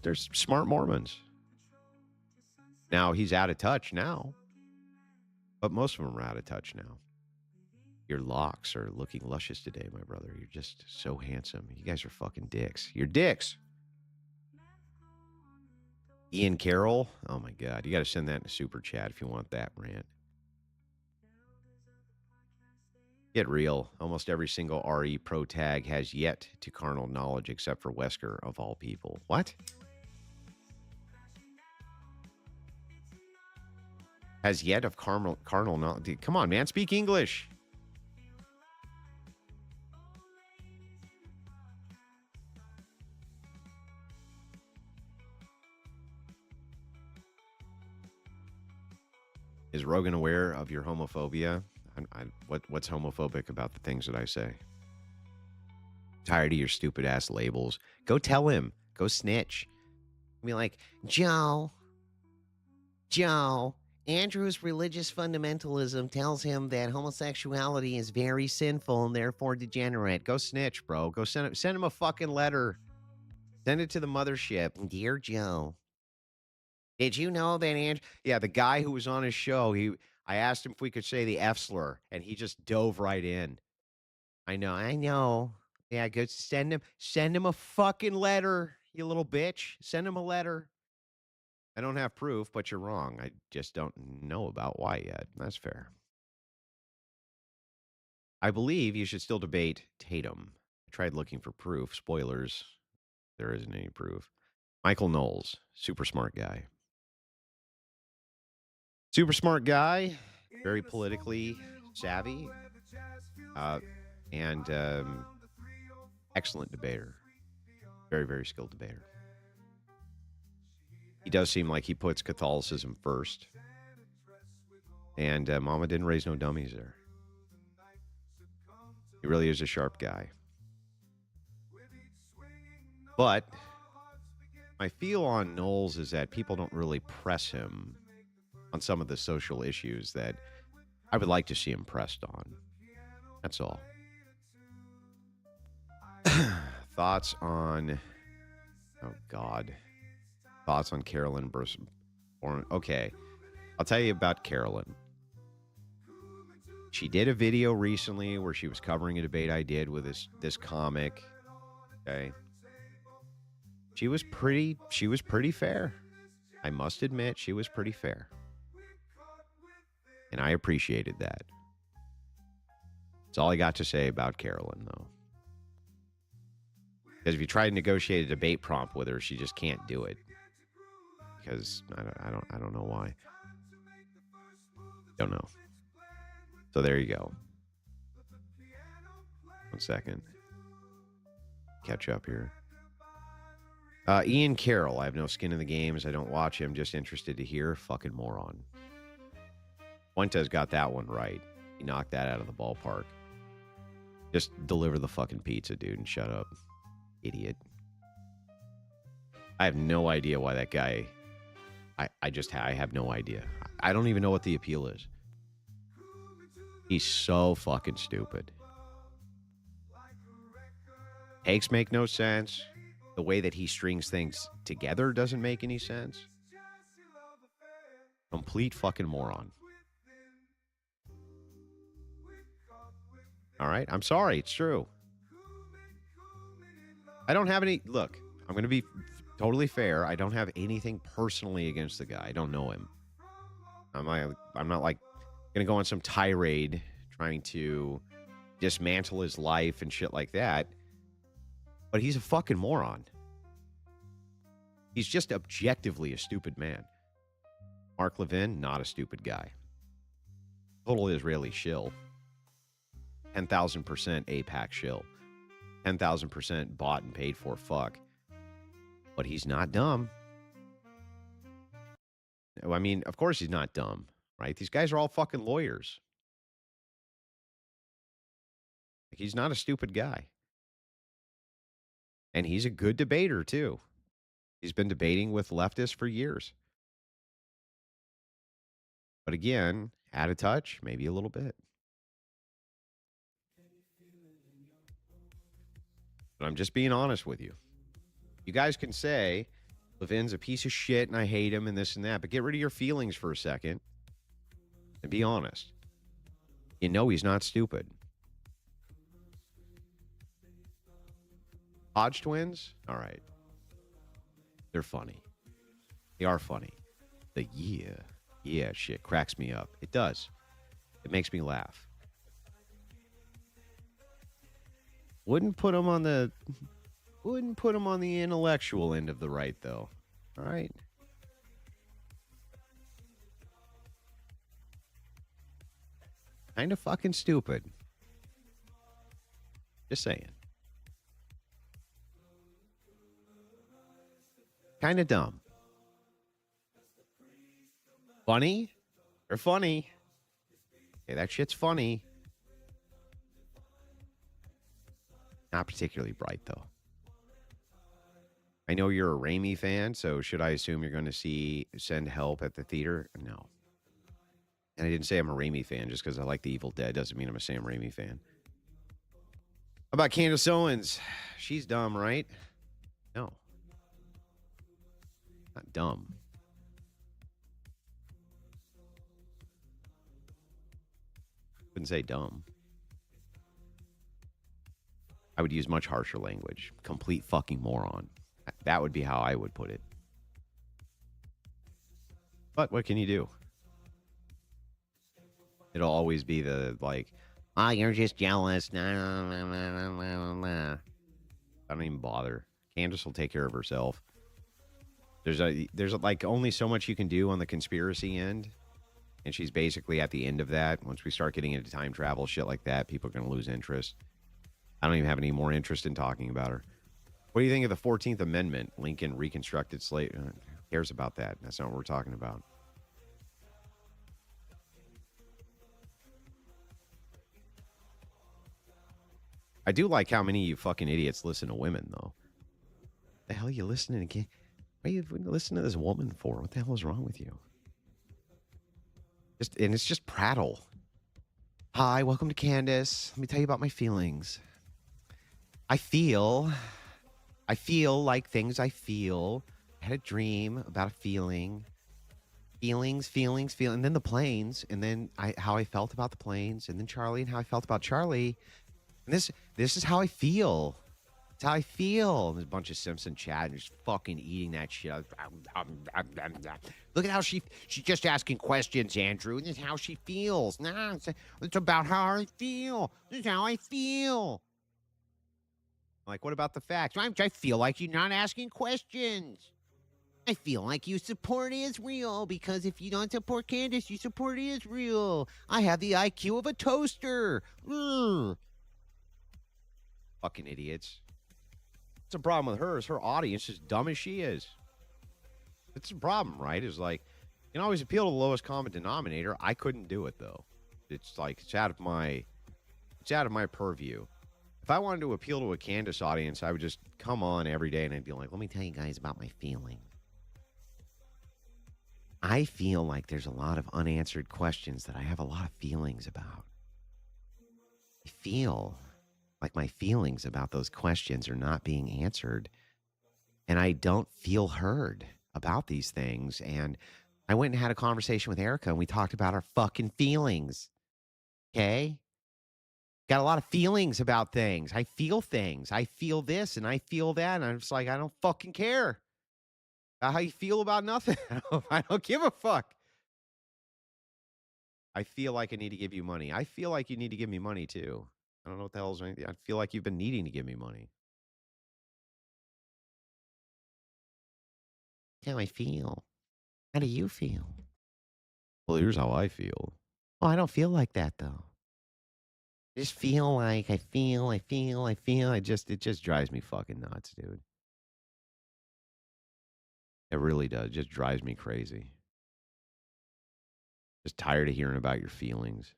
there's smart Mormons. Now he's out of touch now, but most of them are out of touch now. Your locks are looking luscious today, my brother. You're just so handsome. You guys are fucking dicks. You're dicks. Ian Carroll. Oh my God. You got to send that in a super chat if you want that rant. Get real. Almost every single RE pro tag has yet to carnal knowledge except for Wesker of all people. What? Has yet of carnal knowledge. Come on, man. Speak English. Is Rogan aware of your homophobia? What's homophobic about the things that I say? Tired of your stupid ass labels. Go tell him. Go snitch. Be like, Joe, Andrew's religious fundamentalism tells him that homosexuality is very sinful and therefore degenerate. Go snitch, bro. Go send him a fucking letter. Send it to the mothership. Dear Joe, did you know that Andrew? Yeah, the guy who was on his show, I asked him if we could say the F slur, and he just dove right in. I know. Yeah, go send him a fucking letter, you little bitch. Send him a letter. I don't have proof, but you're wrong. I just don't know about why yet. That's fair. I believe you should still debate Tatum. I tried looking for proof. Spoilers. There isn't any proof. Michael Knowles, super smart guy. Super smart guy, very politically savvy, uh, and excellent debater. Very, very skilled debater. He does seem like he puts Catholicism first. And Mama didn't raise no dummies there. He really is a sharp guy. But my feel on Knowles is that people don't really press him on some of the social issues that I would like to see him pressed on. That's all. Thoughts on, oh God. Thoughts on Carolyn Burson. Okay, I'll tell you about Carolyn. She did a video recently where she was covering a debate I did with this comic. Okay. She was pretty fair. I must admit, she was pretty fair. And I appreciated that. That's all I got to say about Carolyn, though. Because if you try to negotiate a debate prompt with her, she just can't do it. Because I don't know why. Don't know. So there you go. 1 second. Catch up here. Ian Carroll. I have no skin in the games. I don't watch him. Just interested to hear. Fucking moron. Fuentes got that one right. He knocked that out of the ballpark. Just deliver the fucking pizza, dude, and shut up. Idiot. I have no idea why that guy... I have no idea. I don't even know what the appeal is. He's so fucking stupid. Takes make no sense. The way that he strings things together doesn't make any sense. Complete fucking moron. All right. I'm sorry. It's true. I don't have any... Look, I'm going to be totally fair. I don't have anything personally against the guy. I don't know him. I'm not like going to go on some tirade trying to dismantle his life and shit like that. But he's a fucking moron. He's just objectively a stupid man. Mark Levin, not a stupid guy. Total Israeli shill. 10,000% APAC shill. 10,000% bought and paid for fuck. But he's not dumb. I mean, of course he's not dumb, right? These guys are all fucking lawyers. He's not a stupid guy. And he's a good debater, too. He's been debating with leftists for years. But again, out of touch, maybe a little bit. But I'm just being honest with you. You guys can say Levin's a piece of shit and I hate him and this and that, but get rid of your feelings for a second and be honest. You know he's not stupid. Hodge twins? All right. They're funny. They are funny. The yeah shit cracks me up. It does. It makes me laugh. Wouldn't put them on the intellectual end of the right, though. All right. Kind of fucking stupid. Just saying. Kind of dumb. Funny? They're funny. Okay, that shit's funny. Not particularly bright, though. I know you're a Raimi fan, so should I assume you're going to see Send Help at the theater? No. And I didn't say I'm a Raimi fan just because I like The Evil Dead. Doesn't mean I'm a Sam Raimi fan. How about Candace Owens? She's dumb, right? No, not dumb. Wouldn't say dumb. I would use much harsher language. Complete fucking moron. That would be how I would put it. But what can you do? It'll always be the like, oh, you're just jealous. Nah, nah, nah, nah, nah, nah. I don't even bother. Candace will take care of herself. There's like only so much you can do on the conspiracy end, and she's basically at the end of that. Once we start getting into time travel, shit like that, people are going to lose interest. I don't even have any more interest in talking about her. What do you think of the 14th Amendment? Lincoln reconstructed slave. Who cares about that? That's not what we're talking about. I do like how many of you fucking idiots listen to women, though. The hell are you listening to? What are you listening to this woman for? What the hell is wrong with you? And it's just prattle. Hi, welcome to Candace. Let me tell you about my feelings. I feel like things I feel. I had a dream about a feeling. Feelings. And then the planes, and then how I felt about the planes, and then Charlie and how I felt about Charlie. And this is how I feel. It's how I feel. And there's a bunch of Simpson chat and just fucking eating that shit. Look at how she's just asking questions, Andrew. This is how she feels. Nah, it's about how I feel. This is how I feel. Like, what about the facts? I feel like you're not asking questions. I feel like you support Israel because if you don't support Candace, you support Israel. I have the IQ of a toaster. Ugh. Fucking idiots. It's a problem with her is her audience is dumb as she is. It's a problem, right? Is like, you can always appeal to the lowest common denominator. I couldn't do it though. It's like it's out of my purview. If I wanted to appeal to a Candace audience, I would just come on every day and I'd be like, let me tell you guys about my feelings. I feel like there's a lot of unanswered questions that I have a lot of feelings about. I feel like my feelings about those questions are not being answered. And I don't feel heard about these things. And I went and had a conversation with Erica and we talked about our fucking feelings. Okay. Got a lot of feelings about things. I feel things. I feel this and I feel that. And I'm just like, I don't fucking care how you feel about nothing. I don't give a fuck. I feel like I need to give you money. I feel like you need to give me money too. I don't know what the hell's anything. I feel like you've been needing to give me money. How I feel. How do you feel? Well, here's how I feel. Oh, I don't feel like that though. I just feel like I feel. It just drives me fucking nuts, dude. It really does. It just drives me crazy. Just tired of hearing about your feelings.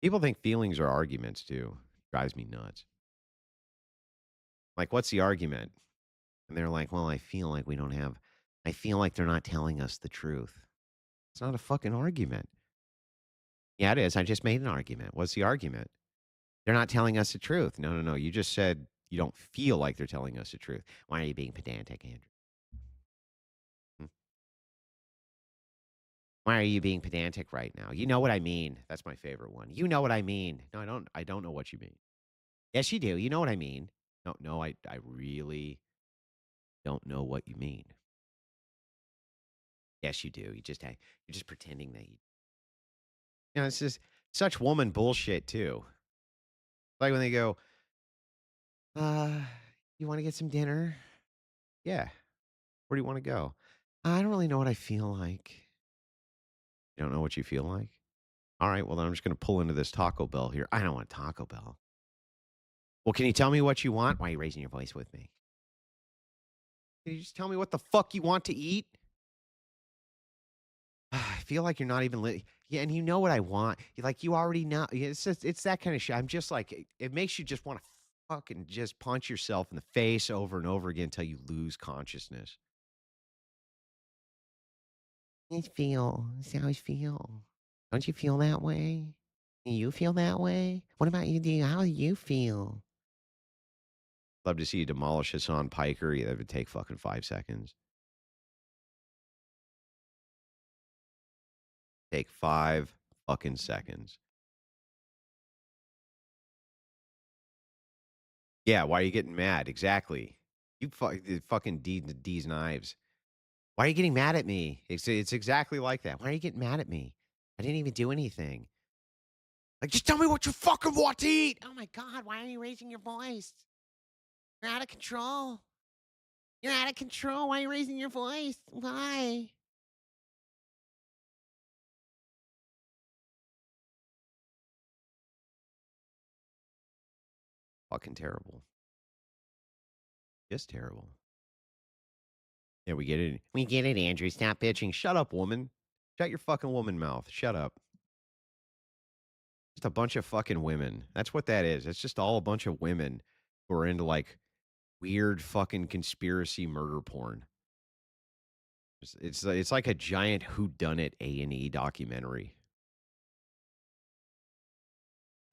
People think feelings are arguments too. Drives me nuts. Like, what's the argument? And they're like, well, I feel like I feel like they're not telling us the truth. It's not a fucking argument. Yeah, it is. I just made an argument. What's the argument? They're not telling us the truth. No, no, no. You just said you don't feel like they're telling us the truth. Why are you being pedantic, Andrew? Hmm? Why are you being pedantic right now? You know what I mean. That's my favorite one. You know what I mean. No, I don't. I don't know what you mean. Yes, you do. You know what I mean. No, no, I really don't know what you mean. Yes, you do. You're just pretending that it's just such woman bullshit too. Like when they go, uh, you want to get some dinner? Yeah. Where do you want to go? I don't really know what I feel like. You don't know what you feel like? All right, well, then I'm just gonna pull into this Taco Bell here. I don't want Taco Bell. Well, can you tell me what you want? Why are you raising your voice with me? Can you just tell me what the fuck you want to eat? I feel like you're not even yeah, and you know what I want. Like, you already know. Yeah, it's just it's that kind of shit. I'm just like, it makes you just wanna fucking just punch yourself in the face over and over again until you lose consciousness. I feel. That's how I feel. Don't you feel that way? Do you feel that way? What about you? How do you feel? Love to see you demolish Hassan Piker. Yeah, that would take fucking 5 seconds. Take 5 fucking seconds. Yeah, why are you getting mad? Exactly. You fucking D's knives. Why are you getting mad at me? It's exactly like that. Why are you getting mad at me? I didn't even do anything. Like, just tell me what you fucking want to eat. Oh my god, why are you raising your voice? You're out of control. You're out of control. Why are you raising your voice? Why? Fucking terrible. Just terrible. Yeah, we get it. We get it, Andrew. Stop bitching. Shut up, woman. Shut your fucking woman mouth. Shut up. Just a bunch of fucking women. That's what that is. It's just all a bunch of women who are into like weird fucking conspiracy murder porn. It's like a giant whodunit A&E documentary.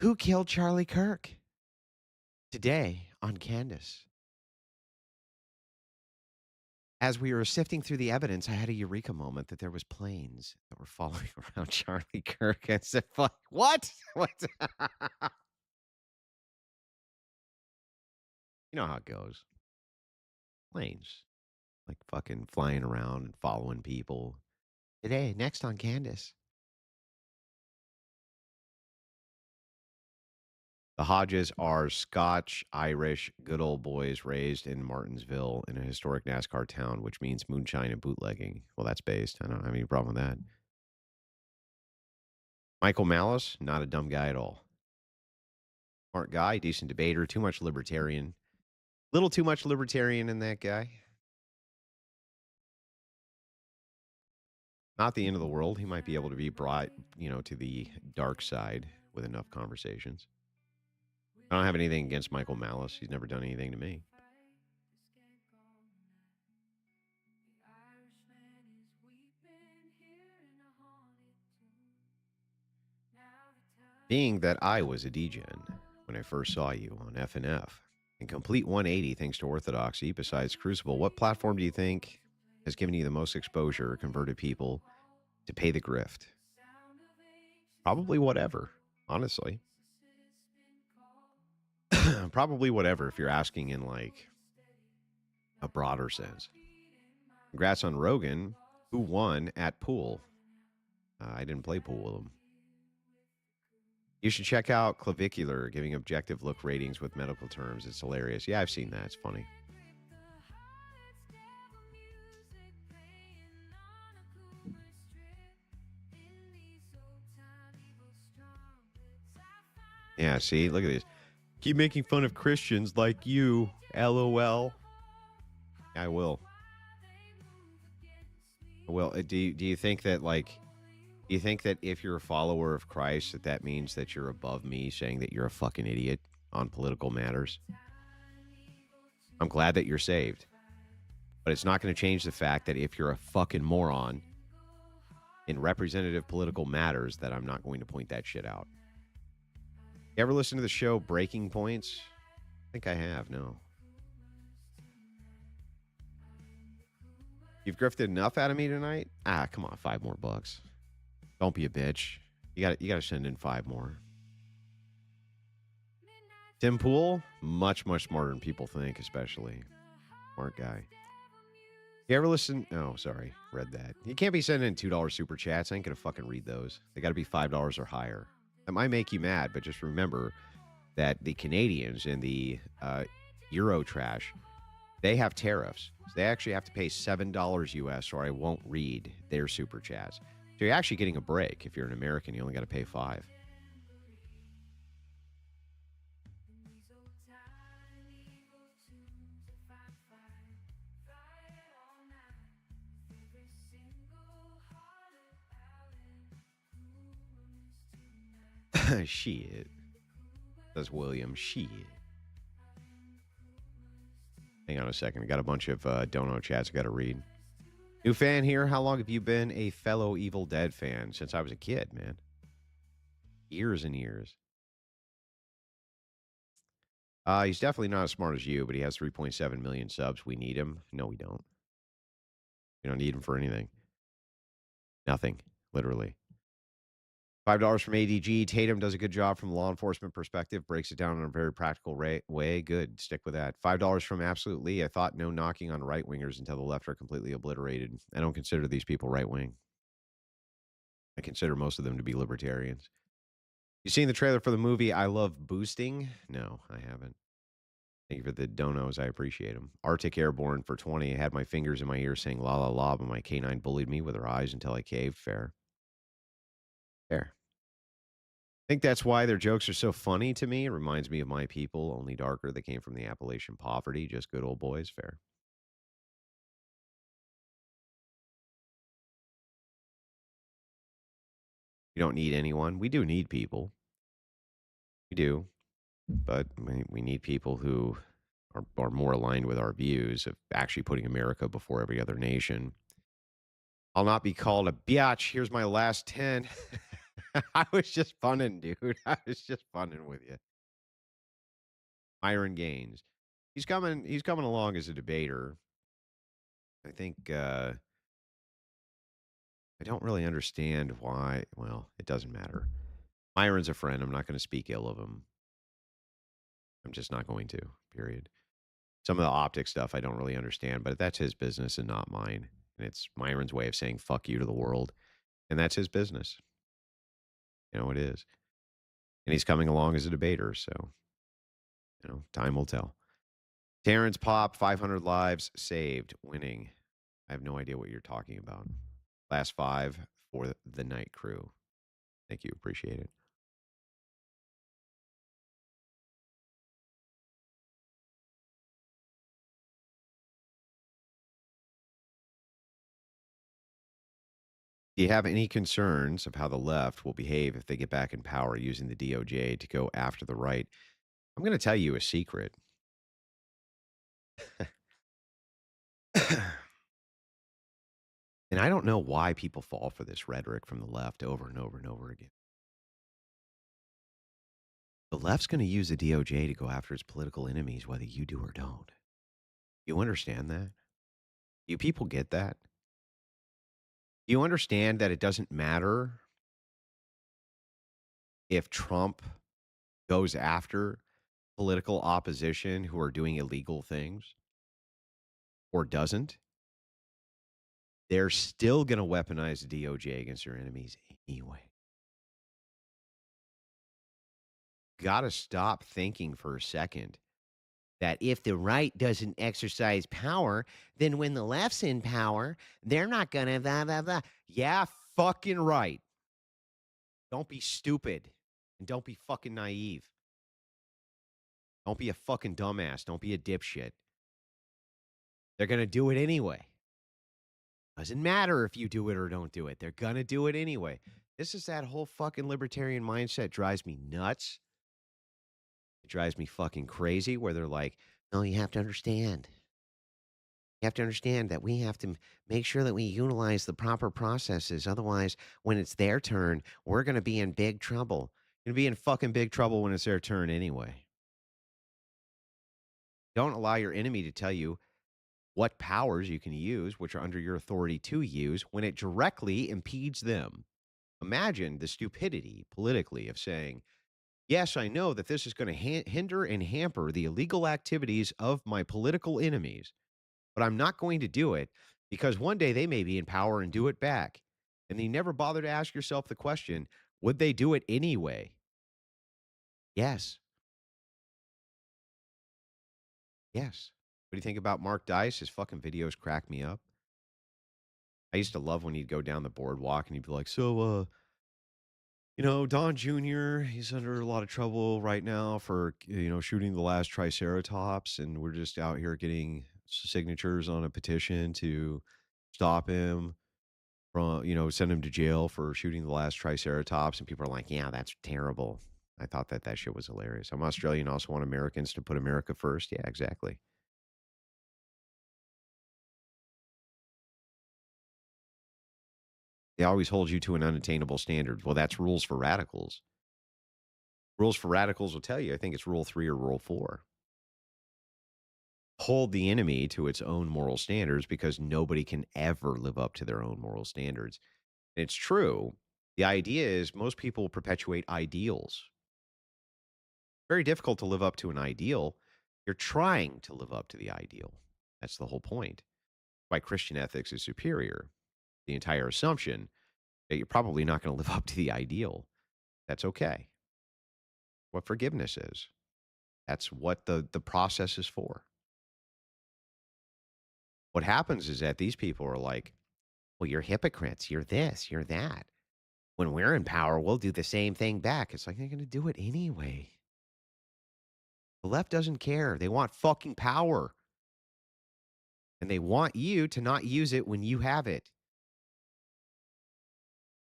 Who killed Charlie Kirk? Today on Candace. As we were sifting through the evidence, I had a eureka moment that there was planes that were following around Charlie Kirk. I said, "Fuck, what? What?" You know how it goes. Planes, like fucking flying around and following people. Today, next on Candace. The Hodges are Scotch Irish good old boys raised in Martinsville in a historic NASCAR town, which means moonshine and bootlegging. Well, that's based. I don't have any problem with that. Michael Malice, not a dumb guy at all. Smart guy, decent debater, too much libertarian. Little too much libertarian in that guy. Not the end of the world. He might be able to be brought, to the dark side with enough conversations. I don't have anything against Michael Malice. He's never done anything to me. Being that I was a degen when I first saw you on FNF, and complete 180 thanks to Orthodoxy, besides Crucible, what platform do you think has given you the most exposure or converted people to pay the grift? Probably whatever, honestly. Probably whatever if you're asking in like a broader sense. Congrats on Rogan, who won at pool. I didn't play pool with him. You should check out Clavicular, giving objective look ratings with medical terms. It's hilarious. Yeah, I've seen that. It's funny. Yeah, see, look at this. Keep making fun of Christians like you. LOL. I will. Well, do you think that do you think that if you're a follower of Christ that means that you're above me saying that you're a fucking idiot on political matters? I'm glad that you're saved. But it's not going to change the fact that if you're a fucking moron in representative political matters, that I'm not going to point that shit out. You ever listen to the show Breaking Points? I think I have. No. You've grifted enough out of me tonight? Ah, come on, $5 more. Don't be a bitch. You got to send in 5 more. Tim Pool, much smarter than people think, especially smart guy. You ever listen? Oh, sorry, read that. You can't be sending in $2 super chats. I ain't gonna fucking read those. They got to be $5 or higher. That might make you mad, but just remember that the Canadians and the Euro trash, they have tariffs. So they actually have to pay $7 US, or I won't read their super chats. So you're actually getting a break. If you're an American, you only got to pay 5. Shit, says William. Shit. Hang on a second. I got a bunch of dono chats I got to read. New fan here. How long have you been a fellow Evil Dead fan? Since I was a kid, man. Years and years. He's definitely not as smart as you, but he has 3.7 million subs. We need him. No, we don't. We don't need him for anything. Nothing, literally. $5 from ADG. Tatum does a good job from a law enforcement perspective, breaks it down in a very practical way. Good. Stick with that. $5 from Absolutely. I thought no knocking on right wingers until the left are completely obliterated. I don't consider these people right wing. I consider most of them to be libertarians. You seen the trailer for the movie I Love Boosting? No, I haven't. Thank you for the donos. I appreciate them. Arctic Airborne for 20. I had my fingers in my ears saying la la la, but my canine bullied me with her eyes until I caved. Fair. Fair. Think that's why their jokes are so funny to me. It reminds me of my people, only darker. They came from the Appalachian poverty, just good old boys. Fair. You don't need anyone. We do need people. We do. But we need people who are more aligned with our views of actually putting America before every other nation. I'll not be called a biatch. Here's my last 10. I was just funning, dude. I was just funning with you. Myron Gaines. He's coming along as a debater. I think I don't really understand why. Well, it doesn't matter. Myron's a friend. I'm not going to speak ill of him. I'm just not going to. Period. Some of the optic stuff I don't really understand, but that's his business and not mine. And it's Myron's way of saying fuck you to the world. And that's his business. It is. And he's coming along as a debater. So, time will tell. Terrence Pop, 500 lives saved, winning. I have no idea what you're talking about. Last 5 for the night crew. Thank you. Appreciate it. Do you have any concerns of how the left will behave if they get back in power using the DOJ to go after the right? I'm going to tell you a secret. And I don't know why people fall for this rhetoric from the left over and over and over again. The left's going to use the DOJ to go after its political enemies, whether you do or don't. You understand that? You people get that? You understand that it doesn't matter if Trump goes after political opposition who are doing illegal things or doesn't? They're still going to weaponize the DOJ against their enemies anyway. Got to stop thinking for a second that if the right doesn't exercise power, then when the left's in power, they're not going to blah, blah, blah. Yeah, fucking right. Don't be stupid and don't be fucking naive. Don't be a fucking dumbass. Don't be a dipshit. They're going to do it anyway. Doesn't matter if you do it or don't do it. They're going to do it anyway. This is that whole fucking libertarian mindset drives me nuts. It drives me fucking crazy where they're like, no, you have to understand. You have to understand that we have to make sure that we utilize the proper processes. Otherwise, when it's their turn, we're going to be in big trouble. Going to be in fucking big trouble when it's their turn anyway. Don't allow your enemy to tell you what powers you can use, which are under your authority to use, when it directly impedes them. Imagine the stupidity politically of saying, yes, I know that this is going to hinder and hamper the illegal activities of my political enemies, but I'm not going to do it because one day they may be in power and do it back. And you never bother to ask yourself the question, would they do it anyway? Yes. Yes. What do you think about Mark Dice? His fucking videos crack me up. I used to love when he'd go down the boardwalk and he'd be like, "So, Don Jr., he's under a lot of trouble right now for, shooting the last Triceratops, and we're just out here getting signatures on a petition to stop him from, send him to jail for shooting the last Triceratops." And people are like, "Yeah, that's terrible." I thought that shit was hilarious. I'm Australian, also want Americans to put America first. Yeah, exactly. They always hold you to an unattainable standard. Well, that's rules for radicals. Rules for radicals will tell you, I think it's rule 3 or rule 4. Hold the enemy to its own moral standards because nobody can ever live up to their own moral standards. And it's true. The idea is most people perpetuate ideals. Very difficult to live up to an ideal. You're trying to live up to the ideal. That's the whole point. Why Christian ethics is superior. The entire assumption that you're probably not going to live up to the ideal. That's okay. What forgiveness is. That's what the process is for. What happens is that these people are like, "Well, you're hypocrites. You're this, you're that. When we're in power, we'll do the same thing back." It's like they're going to do it anyway. The left doesn't care. They want fucking power. And they want you to not use it when you have it.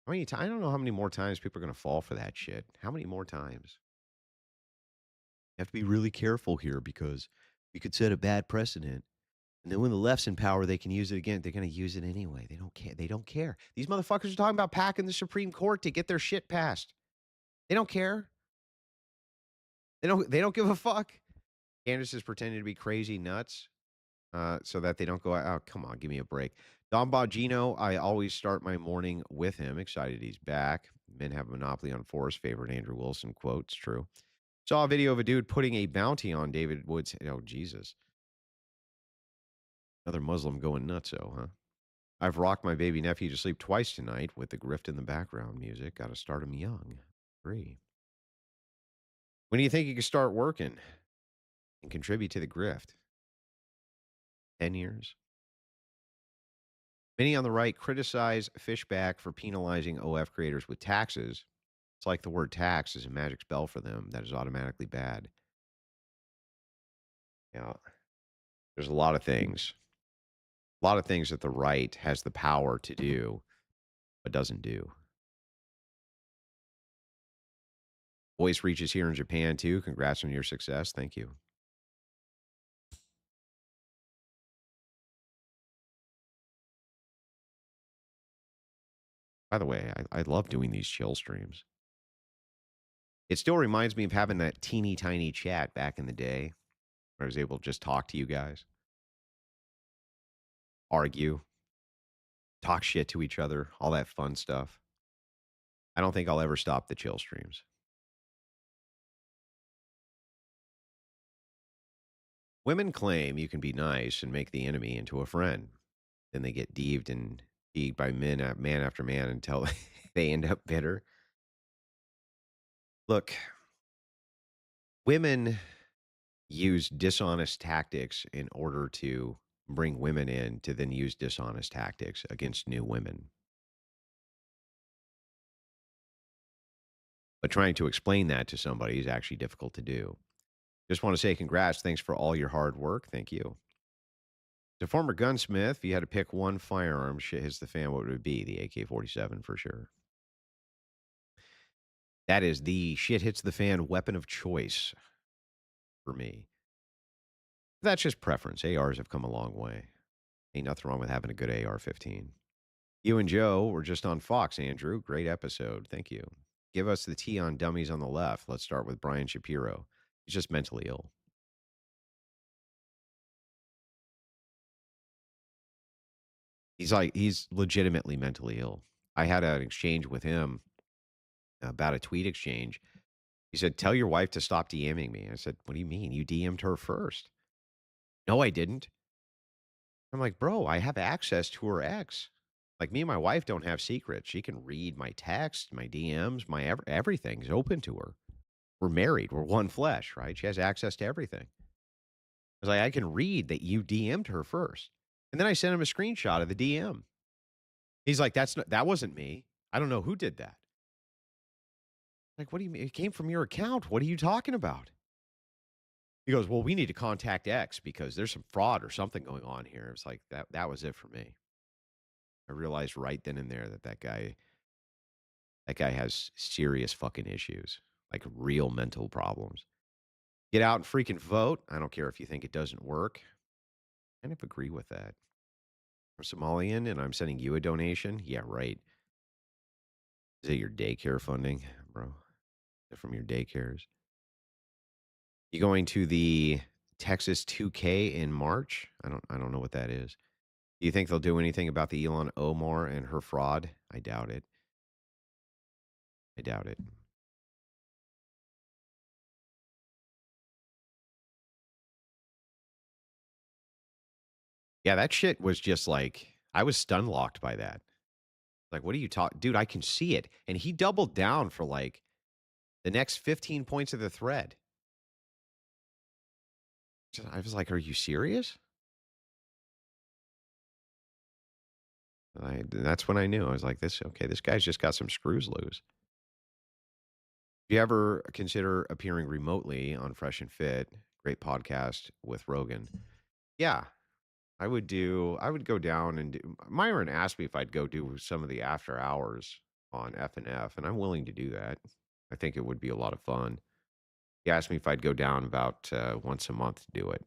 How many times? I don't know how many more times people are going to fall for that shit. How many more times? You have to be really careful here because we could set a bad precedent. And then when the left's in power, they can use it again. They're going to use it anyway. They don't care. They don't care. These motherfuckers are talking about packing the Supreme Court to get their shit passed. They don't care. They don't give a fuck. Candace is pretending to be crazy nuts so that they don't go out. Oh, come on, give me a break. Don Bongino, I always start my morning with him. Excited he's back. Men have a monopoly on force. Favorite Andrew Wilson quote. It's true. Saw a video of a dude putting a bounty on David Woods. Oh, Jesus. Another Muslim going nuts, huh? I've rocked my baby nephew to sleep twice tonight with the grift in the background music. Got to start him young. Agree. When do you think you can start working and contribute to the grift? 10 years? Many on the right criticize Fishback for penalizing OF creators with taxes. It's like the word tax is a magic spell for them that is automatically bad. Yeah, there's a lot of things that the right has the power to do, but doesn't do. Voice reaches here in Japan too. Congrats on your success. Thank you. By the way, I love doing these chill streams. It still reminds me of having that teeny tiny chat back in the day where I was able to just talk to you guys, argue, talk shit to each other, all that fun stuff. I don't think I'll ever stop the chill streams. Women claim you can be nice and make the enemy into a friend. Then they get deeved and deed by man after man until they end up bitter. Look, women use dishonest tactics in order to bring women in to then use dishonest tactics against new women. But trying to explain that to somebody is actually difficult to do. Just want to say congrats. Thanks for all your hard work. Thank you. The former gunsmith, if you had to pick one firearm, shit hits the fan, what would it be? The AK 47 for sure. That is the shit hits the fan weapon of choice for me. That's just preference. ARs have come a long way. Ain't nothing wrong with having a good AR 15. You and Joe were just on Fox, Andrew. Great episode. Thank you. Give us the tea on dummies on the left. Let's start with Brian Shapiro. He's just mentally ill. He's legitimately mentally ill. I had an exchange with him about a tweet exchange. He said, "Tell your wife to stop DMing me." I said, "What do you mean? You DM'd her first." "No, I didn't." I'm like, "Bro, I have access to her ex. Like me and my wife don't have secrets. She can read my text, my DMs, my everything's open to her. We're married. We're one flesh, right? She has access to everything." I was like, "I can read that you DM'd her first." And then I sent him a screenshot of the DM. He's like, that wasn't me. I don't know who did that." Like, "What do you mean? It came from your account. What are you talking about?" He goes, "Well, we need to contact X because there's some fraud or something going on here." It's like that was it for me. I realized right then and there that that guy has serious fucking issues, like real mental problems. Get out and freaking vote. I don't care if you think it doesn't work. I kind of agree with that. I'm Somalian and I'm sending you a donation. Yeah, right. Is it your daycare funding, bro? Is it from your daycares? You going to the Texas 2K in March? I don't know what that is. Do you think they'll do anything about the Elon Omar and her fraud? I doubt it. I doubt it. Yeah, that shit was just like I was stun locked by that. Like, what are you talking, dude? I can see it. And he doubled down for like the next 15 points of the thread. I was like, "Are you serious?" That's when I knew. I was like, "This okay, this guy's just got some screws loose." Do you ever consider appearing remotely on Fresh and Fit? Great podcast with Rogan. Yeah, I would go down and do Myron asked me if I'd go do some of the after hours on F&F, and I'm willing to do that. I think it would be a lot of fun. He asked me if I'd go down about, once a month to do it.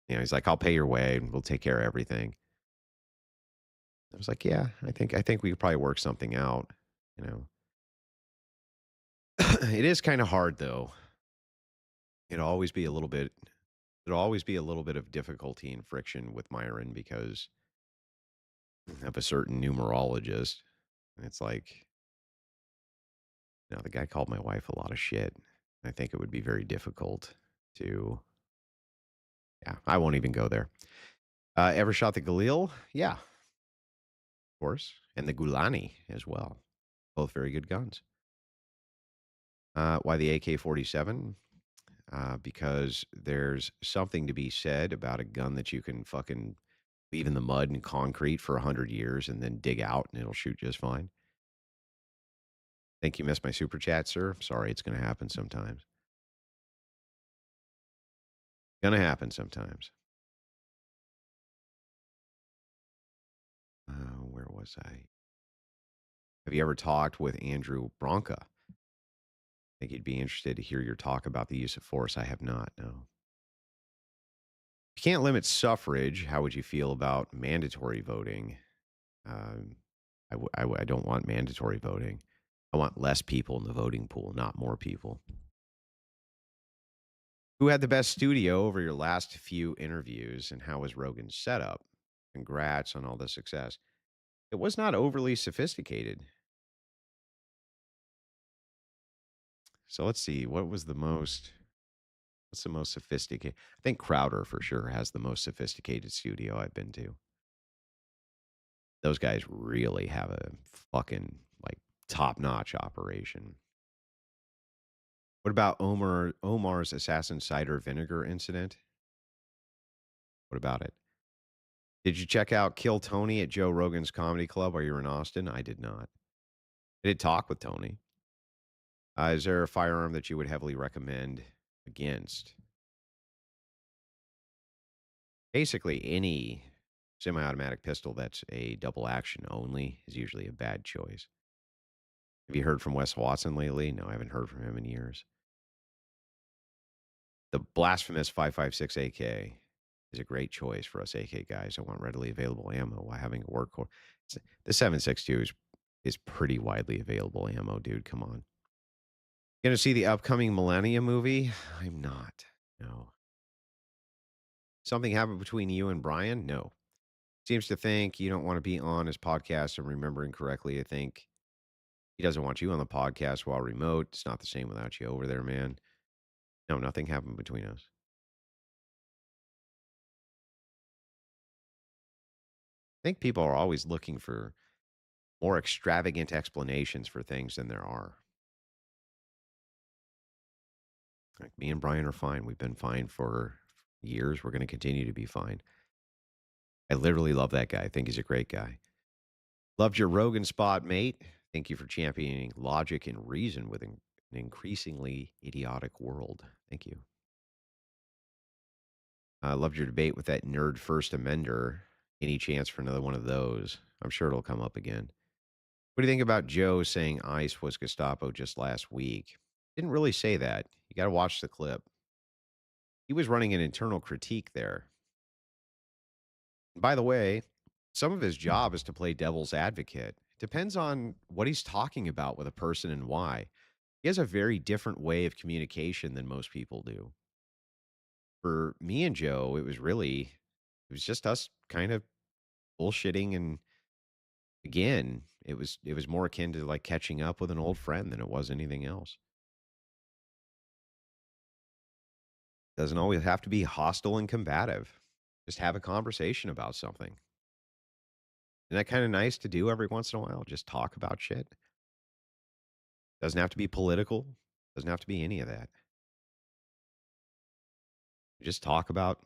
He's like, "I'll pay your way, and we'll take care of everything." I was like, "Yeah, I think we could probably work something out," you know? It is kinda hard, though. It'll always be a little bit There'll always be a little bit of difficulty and friction with Myron because of a certain numerologist, and it's like, the guy called my wife a lot of shit. I think it would be very difficult to yeah, I won't even go there. Ever shot the Galil? Yeah, of course, and the Gulani as well. Both very good guns. Why the AK-47? Because there's something to be said about a gun that you can fucking leave in the mud and concrete for 100 years and then dig out and it'll shoot just fine. Think you missed my super chat, sir? Sorry, it's gonna happen sometimes. Gonna happen sometimes. Where was I? Have you ever talked with Andrew Bronca? Think he'd be interested to hear your talk about the use of force. I have not, no. If you can't limit suffrage, how would you feel about mandatory voting? Um, I don't want mandatory voting. I want less people in the voting pool, not more people. Who had the best studio over your last few interviews, and how was Rogan's setup? Congrats on all the success. It was not overly sophisticated. So let's see. What's the most sophisticated? I think Crowder for sure has the most sophisticated studio I've been to. Those guys really have a fucking like top-notch operation. What about Omar's assassin cider vinegar incident? What about it? Did you check out Kill Tony at Joe Rogan's Comedy Club while you were in Austin? I did not. I did talk with Tony. Is there a firearm that you would heavily recommend against? Basically, any semi-automatic pistol that's a double action only is usually a bad choice. Have you heard from Wes Watson lately? No, I haven't heard from him in years. The blasphemous 5.56 AK is a great choice for us AK guys. I want readily available ammo while having a workhorse. The 7.62 is pretty widely available ammo, dude. Come on. Gonna see the upcoming Millennium movie? I'm not. No. Something happened between you and Brian? No. Seems to think you don't want to be on his podcast. And remembering correctly, I think he doesn't want you on the podcast while remote. It's not the same without you over there, man. No, nothing happened between us. I think people are always looking for more extravagant explanations for things than there are. Like me and Brian are fine. We've been fine for years. We're going to continue to be fine. I literally love that guy. I think he's a great guy. Loved your Rogan spot, mate. Thank you for championing logic and reason with an increasingly idiotic world. Thank you. I loved your debate with that nerd first amender. Any chance for another one of those? I'm sure it'll come up again. What do you think about Joe saying ICE was Gestapo just last week? Didn't really say that. You got to watch the clip. He was running an internal critique there. By the way, some of his job is to play devil's advocate. Depends on what he's talking about with a person and why. He has a very different way of communication than most people do. For me and Joe, it was just us kind of bullshitting, and again, it was more akin to like catching up with an old friend than it was anything else. Doesn't always have to be hostile and combative. Just have a conversation about something. Isn't that kind of nice to do every once in a while? Just talk about shit. Doesn't have to be political. Doesn't have to be any of that. Just talk about,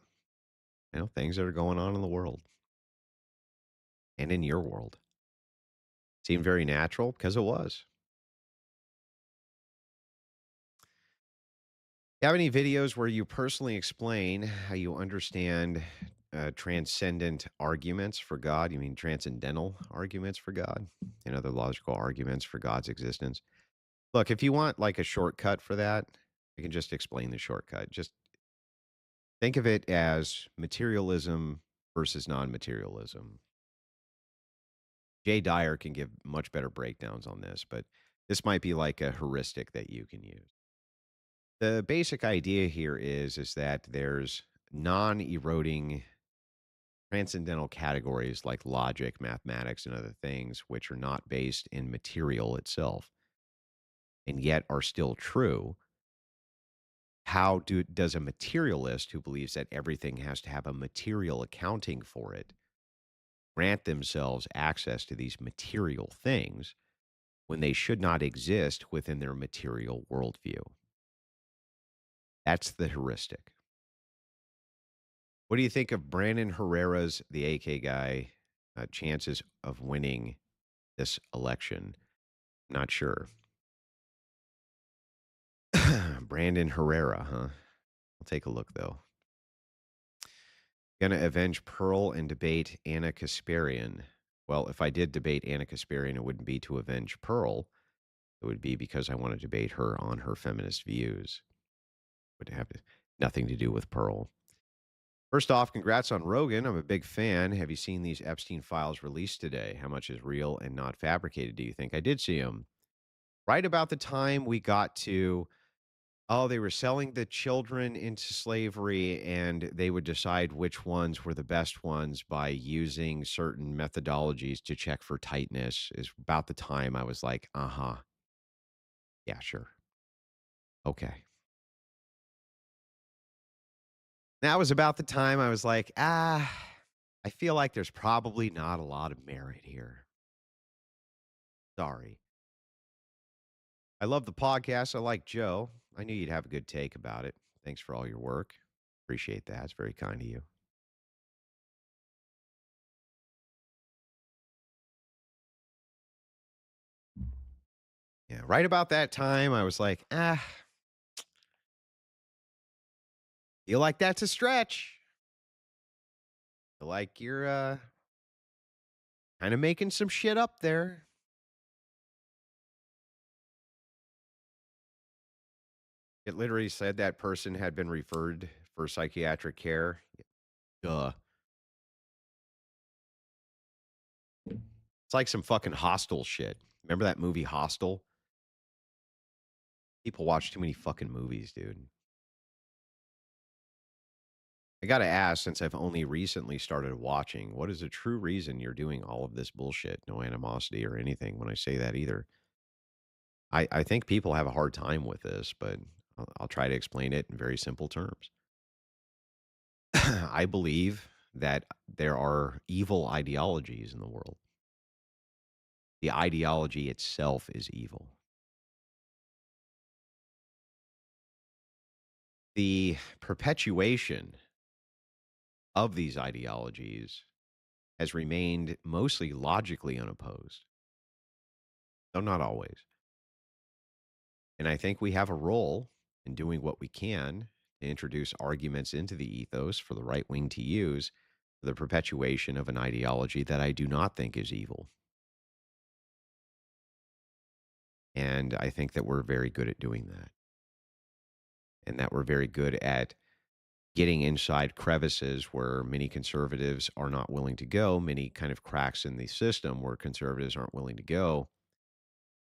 things that are going on in the world and in your world. Seemed very natural because it was. You have any videos where you personally explain how you understand transcendent arguments for God? You mean transcendental arguments for God and other logical arguments for God's existence? Look, if you want like a shortcut for that, I can just explain the shortcut. Just think of it as materialism versus non materialism. Jay Dyer can give much better breakdowns on this, but this might be like a heuristic that you can use. The basic idea here is that there's non-eroding transcendental categories like logic, mathematics, and other things which are not based in material itself and yet are still true. Does a materialist who believes that everything has to have a material accounting for it grant themselves access to these material things when they should not exist within their material worldview? That's the heuristic. What do you think of Brandon Herrera's, the AK guy, chances of winning this election? Not sure. Brandon Herrera, huh? I'll take a look though. Gonna avenge Pearl and debate Anna Kasparian. Well, if I did debate Anna Kasparian, it wouldn't be to avenge Pearl. It would be because I want to debate her on her feminist views. Would have nothing to do with Pearl. First off, congrats on Rogan. I'm a big fan. Have you seen these Epstein files released today? How much is real and not fabricated, do you think? I did see them. Right about the time we got to, oh, they were selling the children into slavery and they would decide which ones were the best ones by using certain methodologies to check for tightness, is about the time I was like, uh huh. Yeah, sure. Okay. That was about the time I was like, I feel like there's probably not a lot of merit here. Sorry. I love the podcast. I like Joe. I knew you'd have a good take about it. Thanks for all your work. Appreciate that. It's very kind of you. Yeah, right about that time, I was like, feel like that's a stretch. Feel like you're kind of making some shit up there. It literally said that person had been referred for psychiatric care. Duh. It's like some fucking hostile shit. Remember that movie Hostel? People watch too many fucking movies, dude. I gotta ask, since I've only recently started watching, what is the true reason you're doing all of this bullshit? No animosity or anything when I say that either. I think people have a hard time with this, but I'll try to explain it in very simple terms. I believe that there are evil ideologies in the world. The ideology itself is evil. The perpetuation of these ideologies has remained mostly logically unopposed, though not always. And I think we have a role in doing what we can to introduce arguments into the ethos for the right wing to use for the perpetuation of an ideology that I do not think is evil. And I think that we're very good at doing that, and that we're very good at getting inside crevices where many conservatives are not willing to go, many kind of cracks in the system where conservatives aren't willing to go,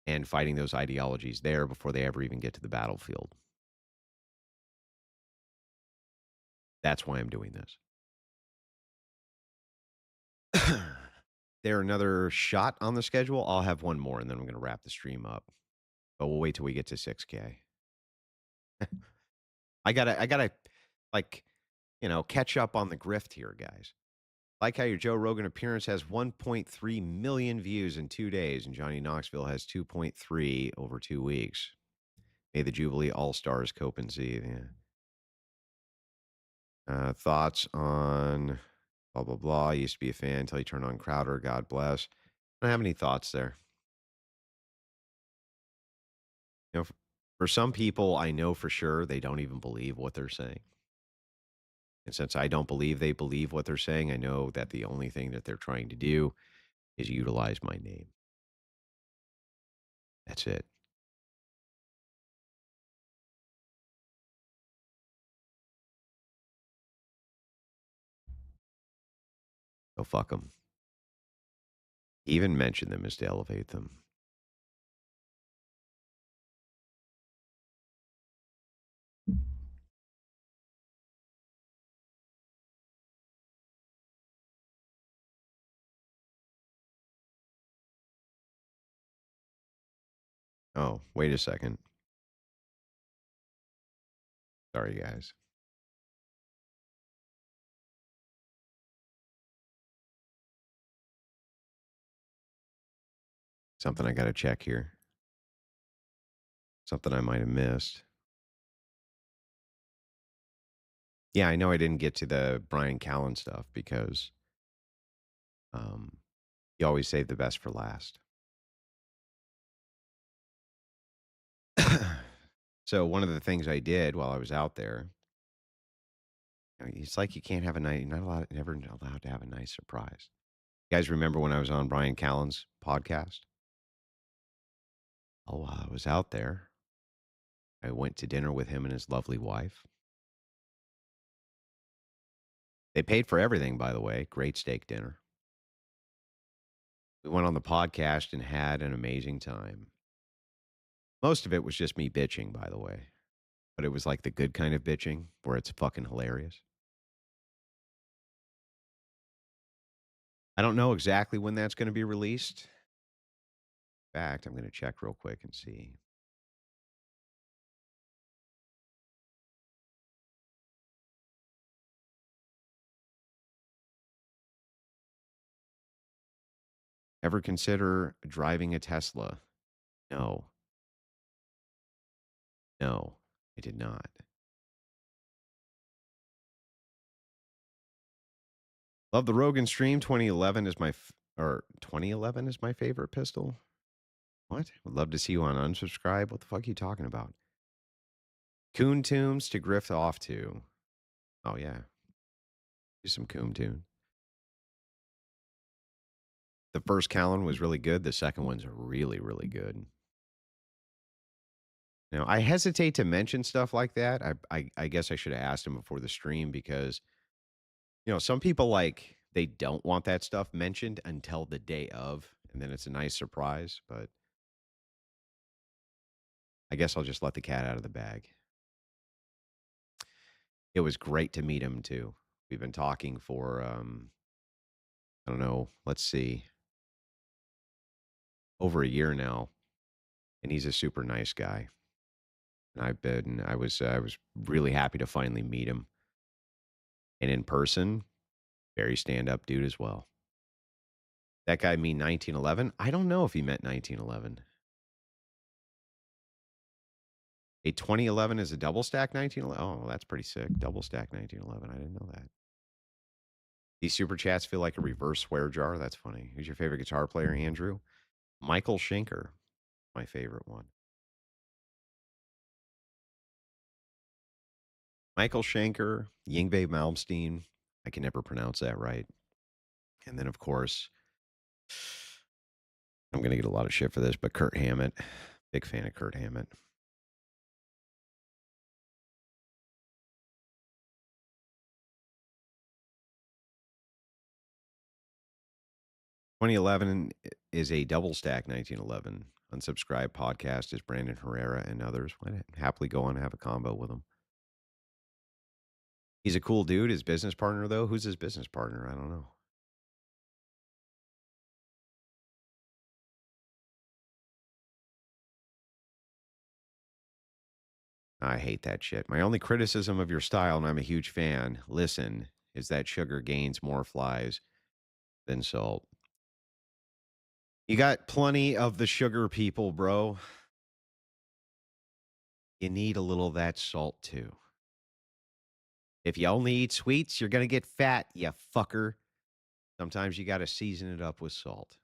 and fighting those ideologies there before they ever even get to the battlefield. That's why I'm doing this. There another shot on the schedule? I'll have one more and then I'm going to wrap the stream up. But we'll wait till we get to 6K. I gotta like, catch up on the grift here, guys. Like how your Joe Rogan appearance has 1.3 million views in 2 days, and Johnny Knoxville has 2.3 over 2 weeks. May the Jubilee All Stars cope and see. Yeah. Thoughts on blah blah blah. I used to be a fan until you turned on Crowder. God bless. I don't have any thoughts there. For some people, I know for sure they don't even believe what they're saying. And since I don't believe they believe what they're saying, I know that the only thing that they're trying to do is utilize my name. That's it. So fuck them. Even mention them is to elevate them. Oh, wait a second. Sorry, guys. Something I got to check here. Something I might have missed. Yeah, I know I didn't get to the Brian Callen stuff because um, you always save the best for last. So one of the things I did while I was out there, it's like you can't have a night. You're not allowed, never allowed to have a nice surprise. You guys remember when I was on Brian Callen's podcast? Oh, while I was out there, I went to dinner with him and his lovely wife. They paid for everything, by the way. Great steak dinner. We went on the podcast and had an amazing time. Most of it was just me bitching, by the way, but it was like the good kind of bitching where it's fucking hilarious. I don't know exactly when that's going to be released. In fact, I'm going to check real quick and see. Ever consider driving a Tesla? No, no, I did not. Love the Rogan stream. 2011 is or 2011 is my favorite pistol. What? Would love to see you on unsubscribe. What the fuck are you talking about? Coon tunes to grift off to. Oh yeah, do some coon tune. The first Callan was really good. The second one's really, really good. Now, I hesitate to mention stuff like that. I guess I should have asked him before the stream because, some people they don't want that stuff mentioned until the day of, and then it's a nice surprise. But I guess I'll just let the cat out of the bag. It was great to meet him too. We've been talking for I don't know, let's see, over a year now, and he's a super nice guy. And I was really happy to finally meet him. And in person, very stand up dude as well. That guy mean 1911? I don't know if he meant 1911. A 2011 is a double stack 1911. Oh, that's pretty sick. Double stack 1911. I didn't know that. These super chats feel like a reverse swear jar. That's funny. Who's your favorite guitar player, Andrew? Michael Schenker, my favorite one. Michael Schenker, Yngwie Malmsteen. I can never pronounce that right. And then, of course, I'm going to get a lot of shit for this, but Kurt Hammett. Big fan of Kurt Hammett. 2011 is a double stack 1911. Unsubscribed podcast is Brandon Herrera and others. I'd happily go on and have a combo with him. He's a cool dude. His business partner, though, who's his business partner? I don't know. I hate that shit. My only criticism of your style, and I'm a huge fan, listen, is that sugar gains more flies than salt. You got plenty of the sugar people, bro. You need a little of that salt too. If you only eat sweets, you're going to get fat, you fucker. Sometimes you got to season it up with salt.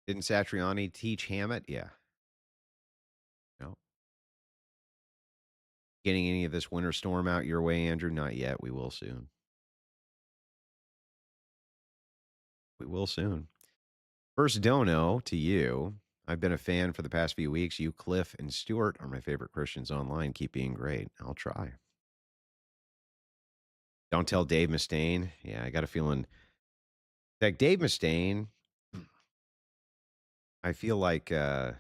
Didn't Satriani teach Hammett? Yeah. No. Getting any of this winter storm out your way, Andrew? Not yet. We will soon. We will soon. First dono to you. I've been a fan for the past few weeks. You, Cliff, and Stuart are my favorite Christians online. Keep being great. I'll try. Don't tell Dave Mustaine. Yeah, I got a feeling like Dave Mustaine. I feel like I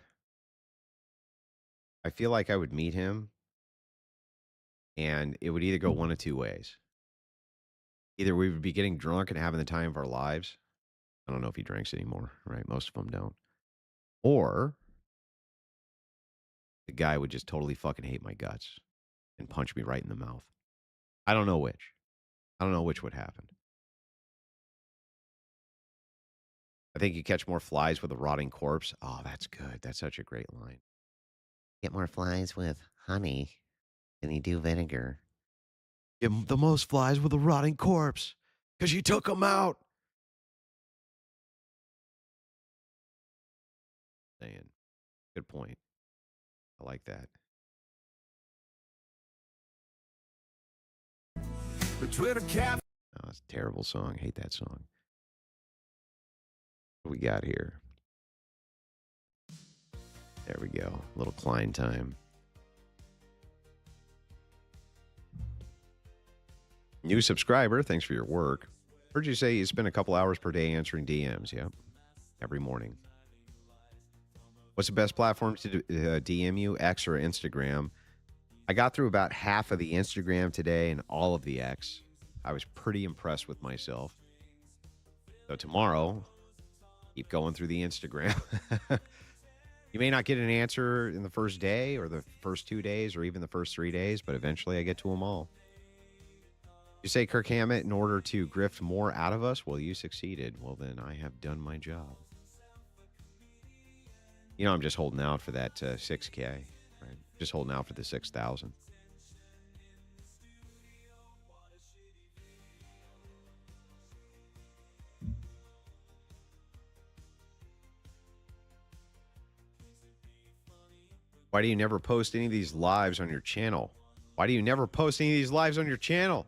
would meet him, and it would either go one of two ways. Either we would be getting drunk and having the time of our lives. I don't know if he drinks anymore, right? Most of them don't. Or the guy would just totally fucking hate my guts and punch me right in the mouth. I don't know which. I don't know which would happen. I think you catch more flies with a rotting corpse. Oh, that's good. That's such a great line. Get more flies with honey than you do vinegar. Get the most flies with a rotting corpse because you took them out. Saying, good point. I like that. The Twitter cat. Oh, it's a terrible song. Hate that song. What we got here? There we go. A little Klein time. New subscriber. Thanks for your work. Heard you say you spend a couple hours per day answering DMs. Yep. Every morning. What's the best platform to DM you? X or Instagram? I got through about half of the Instagram today and all of the X. I was pretty impressed with myself. So tomorrow, keep going through the Instagram. You may not get an answer in the first day or the first 2 days or even the first 3 days, but eventually I get to them all. You say, Kirk Hammett, in order to grift more out of us? Well, you succeeded. Well, then I have done my job. You know, I'm just holding out for that 6K, right? Just holding out for the 6,000. Why do you never post any of these lives on your channel? Why do you never post any of these lives on your channel?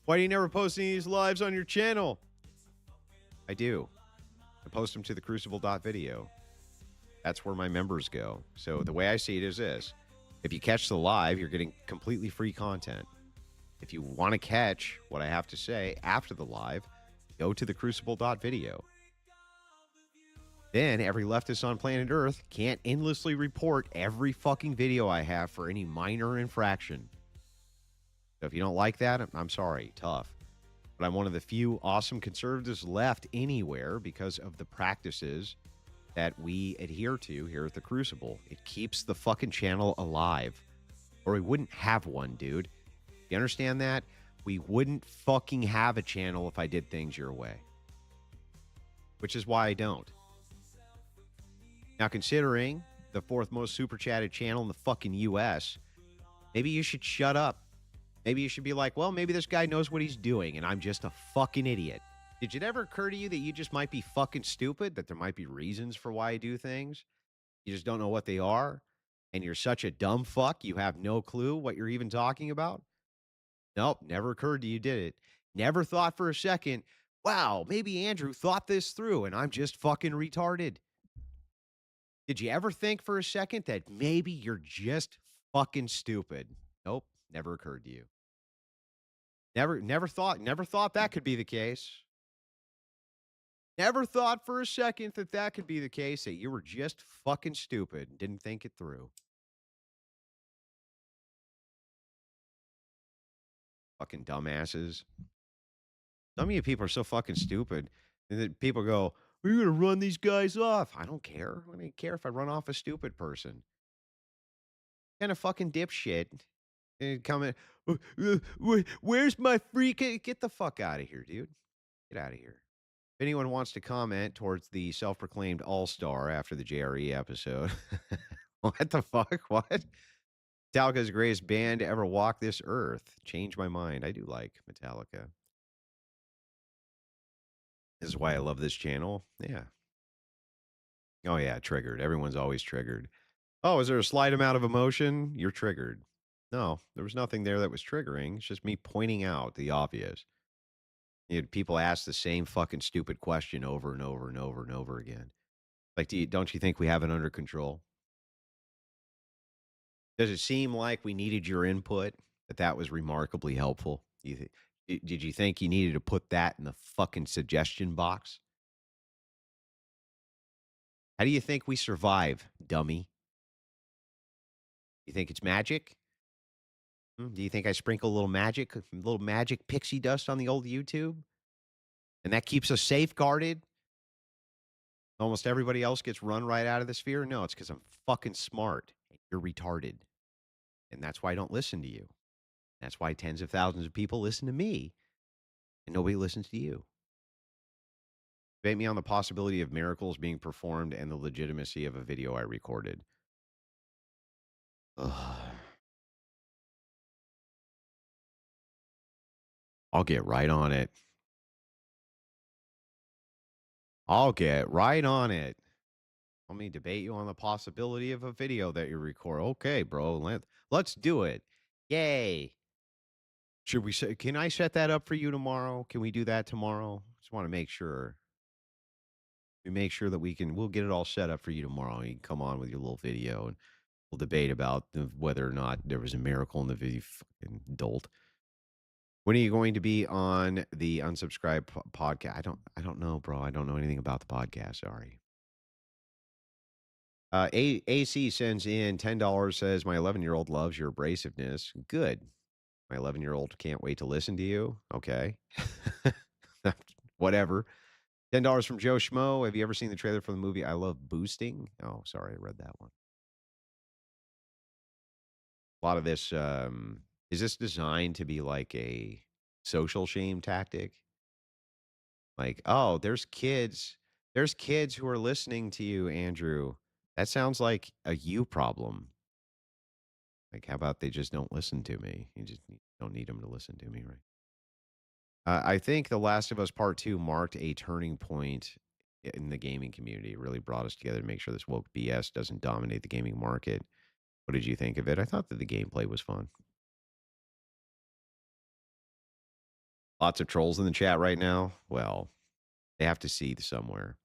Why do you never post any of these lives on your channel? I do. I post them to the crucible.video. That's where my members go. So the way I see it is this. If you catch the live, you're getting completely free content. If you want to catch what I have to say after the live, go to the crucible.video. Then every leftist on planet Earth can't endlessly report every fucking video I have for any minor infraction. So if you don't like that, I'm sorry, tough. But I'm one of the few awesome conservatives left anywhere because of the practices that we adhere to here at the Crucible. It keeps the fucking channel alive. Or we wouldn't have one, dude. You understand that? We wouldn't fucking have a channel if I did things your way. Which is why I don't. Now, considering the fourth most super chatted channel in the fucking US, maybe you should shut up. Maybe you should be like, well, maybe this guy knows what he's doing and I'm just a fucking idiot. Did it ever occur to you that you just might be fucking stupid, that there might be reasons for why you do things? You just don't know what they are? And you're such a dumb fuck, you have no clue what you're even talking about? Nope, never occurred to you, did it? Never thought for a second, wow, maybe Andrew thought this through and I'm just fucking retarded. Did you ever think for a second that maybe you're just fucking stupid? Nope, never occurred to you. Never thought that could be the case. Never thought for a second that that could be the case, that you were just fucking stupid and didn't think it through. Fucking dumbasses. Some of you people are so fucking stupid. And then people go, we're gonna run these guys off. I don't care. I don't care if I run off a stupid person. Kind of fucking dipshit. And coming, where's my freak? Get the fuck out of here, dude. Get out of here. If anyone wants to comment towards the self-proclaimed all-star after the JRE episode, what the fuck? What? Metallica's greatest band to ever walk this earth. Change my mind. I do like Metallica. This is why I love this channel. Yeah. Oh yeah, triggered. Everyone's always triggered. Oh, is there a slight amount of emotion? You're triggered. No, there was nothing there that was triggering. It's just me pointing out the obvious. You know, people ask the same fucking stupid question over and over and over and over again. Like, don't you think we have it under control? Does it seem like we needed your input? That was remarkably helpful. Did you think you needed to put that in the fucking suggestion box? How do you think we survive, dummy? You think it's magic? Do you think I sprinkle a little magic pixie dust on the old YouTube, and that keeps us safeguarded? Almost everybody else gets run right out of the sphere. No, it's because I'm fucking smart. You're retarded, and that's why I don't listen to you. That's why tens of thousands of people listen to me, and nobody listens to you. Debate me on the possibility of miracles being performed and the legitimacy of a video I recorded. Ugh. I'll get right on it. I'll get right on it. Let me debate you on the possibility of a video that you record. Okay, bro. Let's do it. Yay. Should we say, can I set that up for you tomorrow? Can we do that tomorrow? Just want to make sure. We make sure that we'll get it all set up for you tomorrow. You can come on with your little video and we'll debate about whether or not there was a miracle in the video. Fucking dolt. When are you going to be on the unsubscribed podcast? I don't know, bro. I don't know anything about the podcast. Sorry. AC sends in $10, says, my 11-year-old loves your abrasiveness. Good. My 11-year-old can't wait to listen to you. Okay. Whatever. $10 from Joe Schmo. Have you ever seen the trailer for the movie I Love Boosting? Oh, sorry. I read that one. A lot of this, is this designed to be like a social shame tactic? Like, oh, there's kids who are listening to you, Andrew. That sounds like a you problem. Like, how about they just don't listen to me? Don't need them to listen to me, right? I think The Last of Us Part 2 marked a turning point in the gaming community. It really brought us together to make sure this woke BS doesn't dominate the gaming market. What did you think of it? I thought that the gameplay was fun. Lots of trolls in the chat right now. Well, they have to seethe somewhere.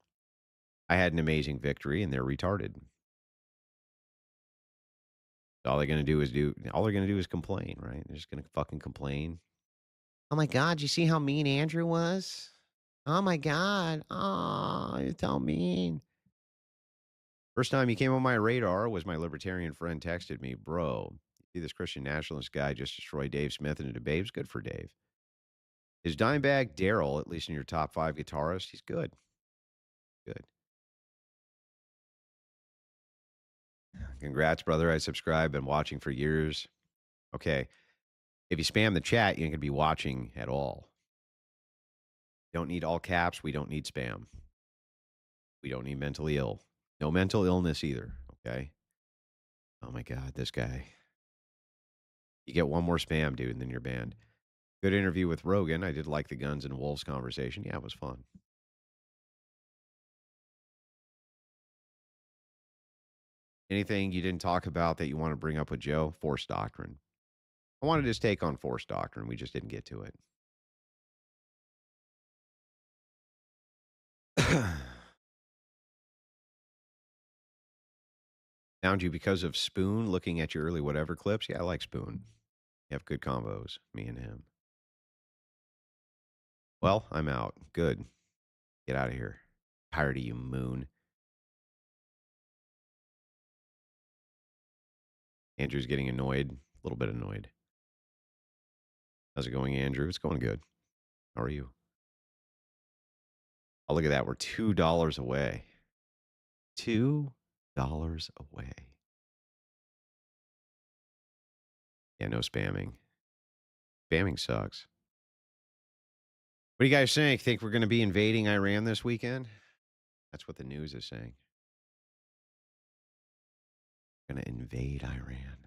I had an amazing victory and they're retarded. All they're gonna do is complain, right? They're just gonna fucking complain. Oh my god, you see how mean Andrew was? Oh my god. Oh, you're so mean. First time he came on my radar was my libertarian friend texted me, bro, see this Christian nationalist guy just destroyed Dave Smith in a debate. It was good for Dave. Is Dimebag Daryl, at least in your top 5 guitarists? He's good. Good. Congrats, brother. I subscribed, been watching for years. Okay. If you spam the chat, you ain't gonna be watching at all. Don't need all caps. We don't need spam. We don't need mentally ill. No mental illness either. Okay. Oh my God, this guy. You get one more spam, dude, and then you're banned. Good interview with Rogan. I did like the guns and wolves conversation. Yeah, it was fun. Anything you didn't talk about that you want to bring up with Joe? Force doctrine. I wanted his take on force doctrine. We just didn't get to it. Found you because of Spoon looking at your early whatever clips. Yeah, I like Spoon. You have good combos, me and him. Well, I'm out. Good. Get out of here. Tired of you, Moon. Andrew's getting annoyed. A little bit annoyed. How's it going, Andrew? It's going good. How are you? Oh, look at that. We're $2 away. $2 away. Yeah, no spamming. Spamming sucks. What do you guys think? Think we're going to be invading Iran this weekend? That's what the news is saying. Going to invade Iran.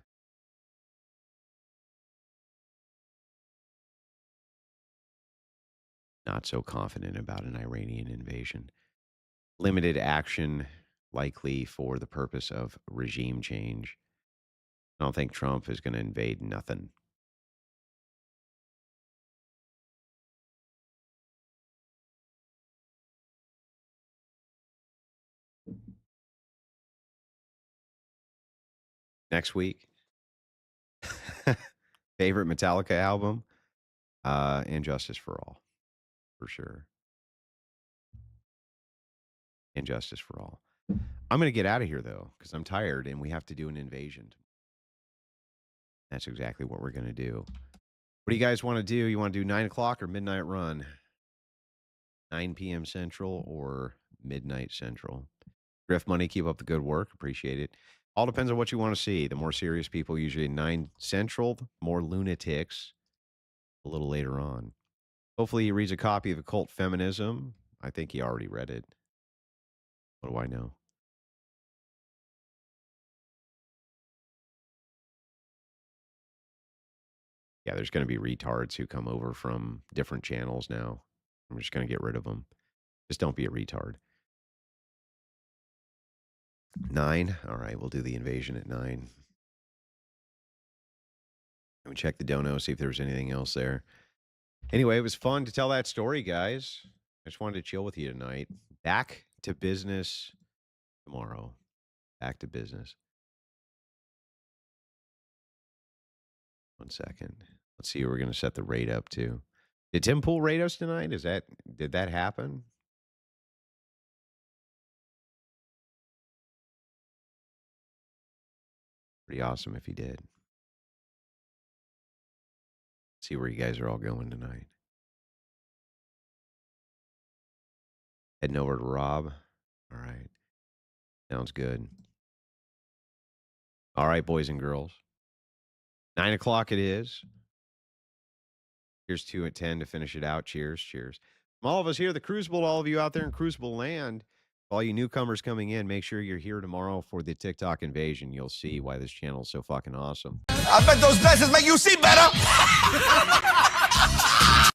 Not so confident about an Iranian invasion. Limited action, likely for the purpose of regime change. I don't think Trump is going to invade nothing. Next week, favorite Metallica album, and Justice for All, for sure. And Justice for All. I'm going to get out of here though, because I'm tired and we have to do an invasion. That's exactly what we're going to do. What do you guys want to do? You want to do 9 o'clock or midnight run? 9 p.m. Central or midnight Central? Griff Money, keep up the good work. Appreciate it. All depends on what you want to see. The more serious people, usually 9 Central, more lunatics a little later on. Hopefully, he reads a copy of Occult Feminism. I think he already read it. What do I know? Yeah, there's going to be retards who come over from different channels now. I'm just going to get rid of them. Just don't be a retard. 9. All right, we'll do the invasion at 9. Let me check the dono, see if there was anything else there. Anyway, it was fun to tell that story, guys. I just wanted to chill with you tonight. Back to business tomorrow. Back to business. 1 second. Let's see who we're going to set the rate up to. Did Tim Pool rate us tonight? Did that happen? Pretty awesome if he did. See where you guys are all going tonight. Heading over to Rob. All right. Sounds good. All right, boys and girls. 9 o'clock it is. Here's 2 at 10 to finish it out. Cheers. Cheers. From all of us here, the Crucible, all of you out there in Crucible land, all you newcomers coming in, make sure you're here tomorrow for the TikTok invasion. You'll see why this channel is so fucking awesome. I bet those glasses make you see better.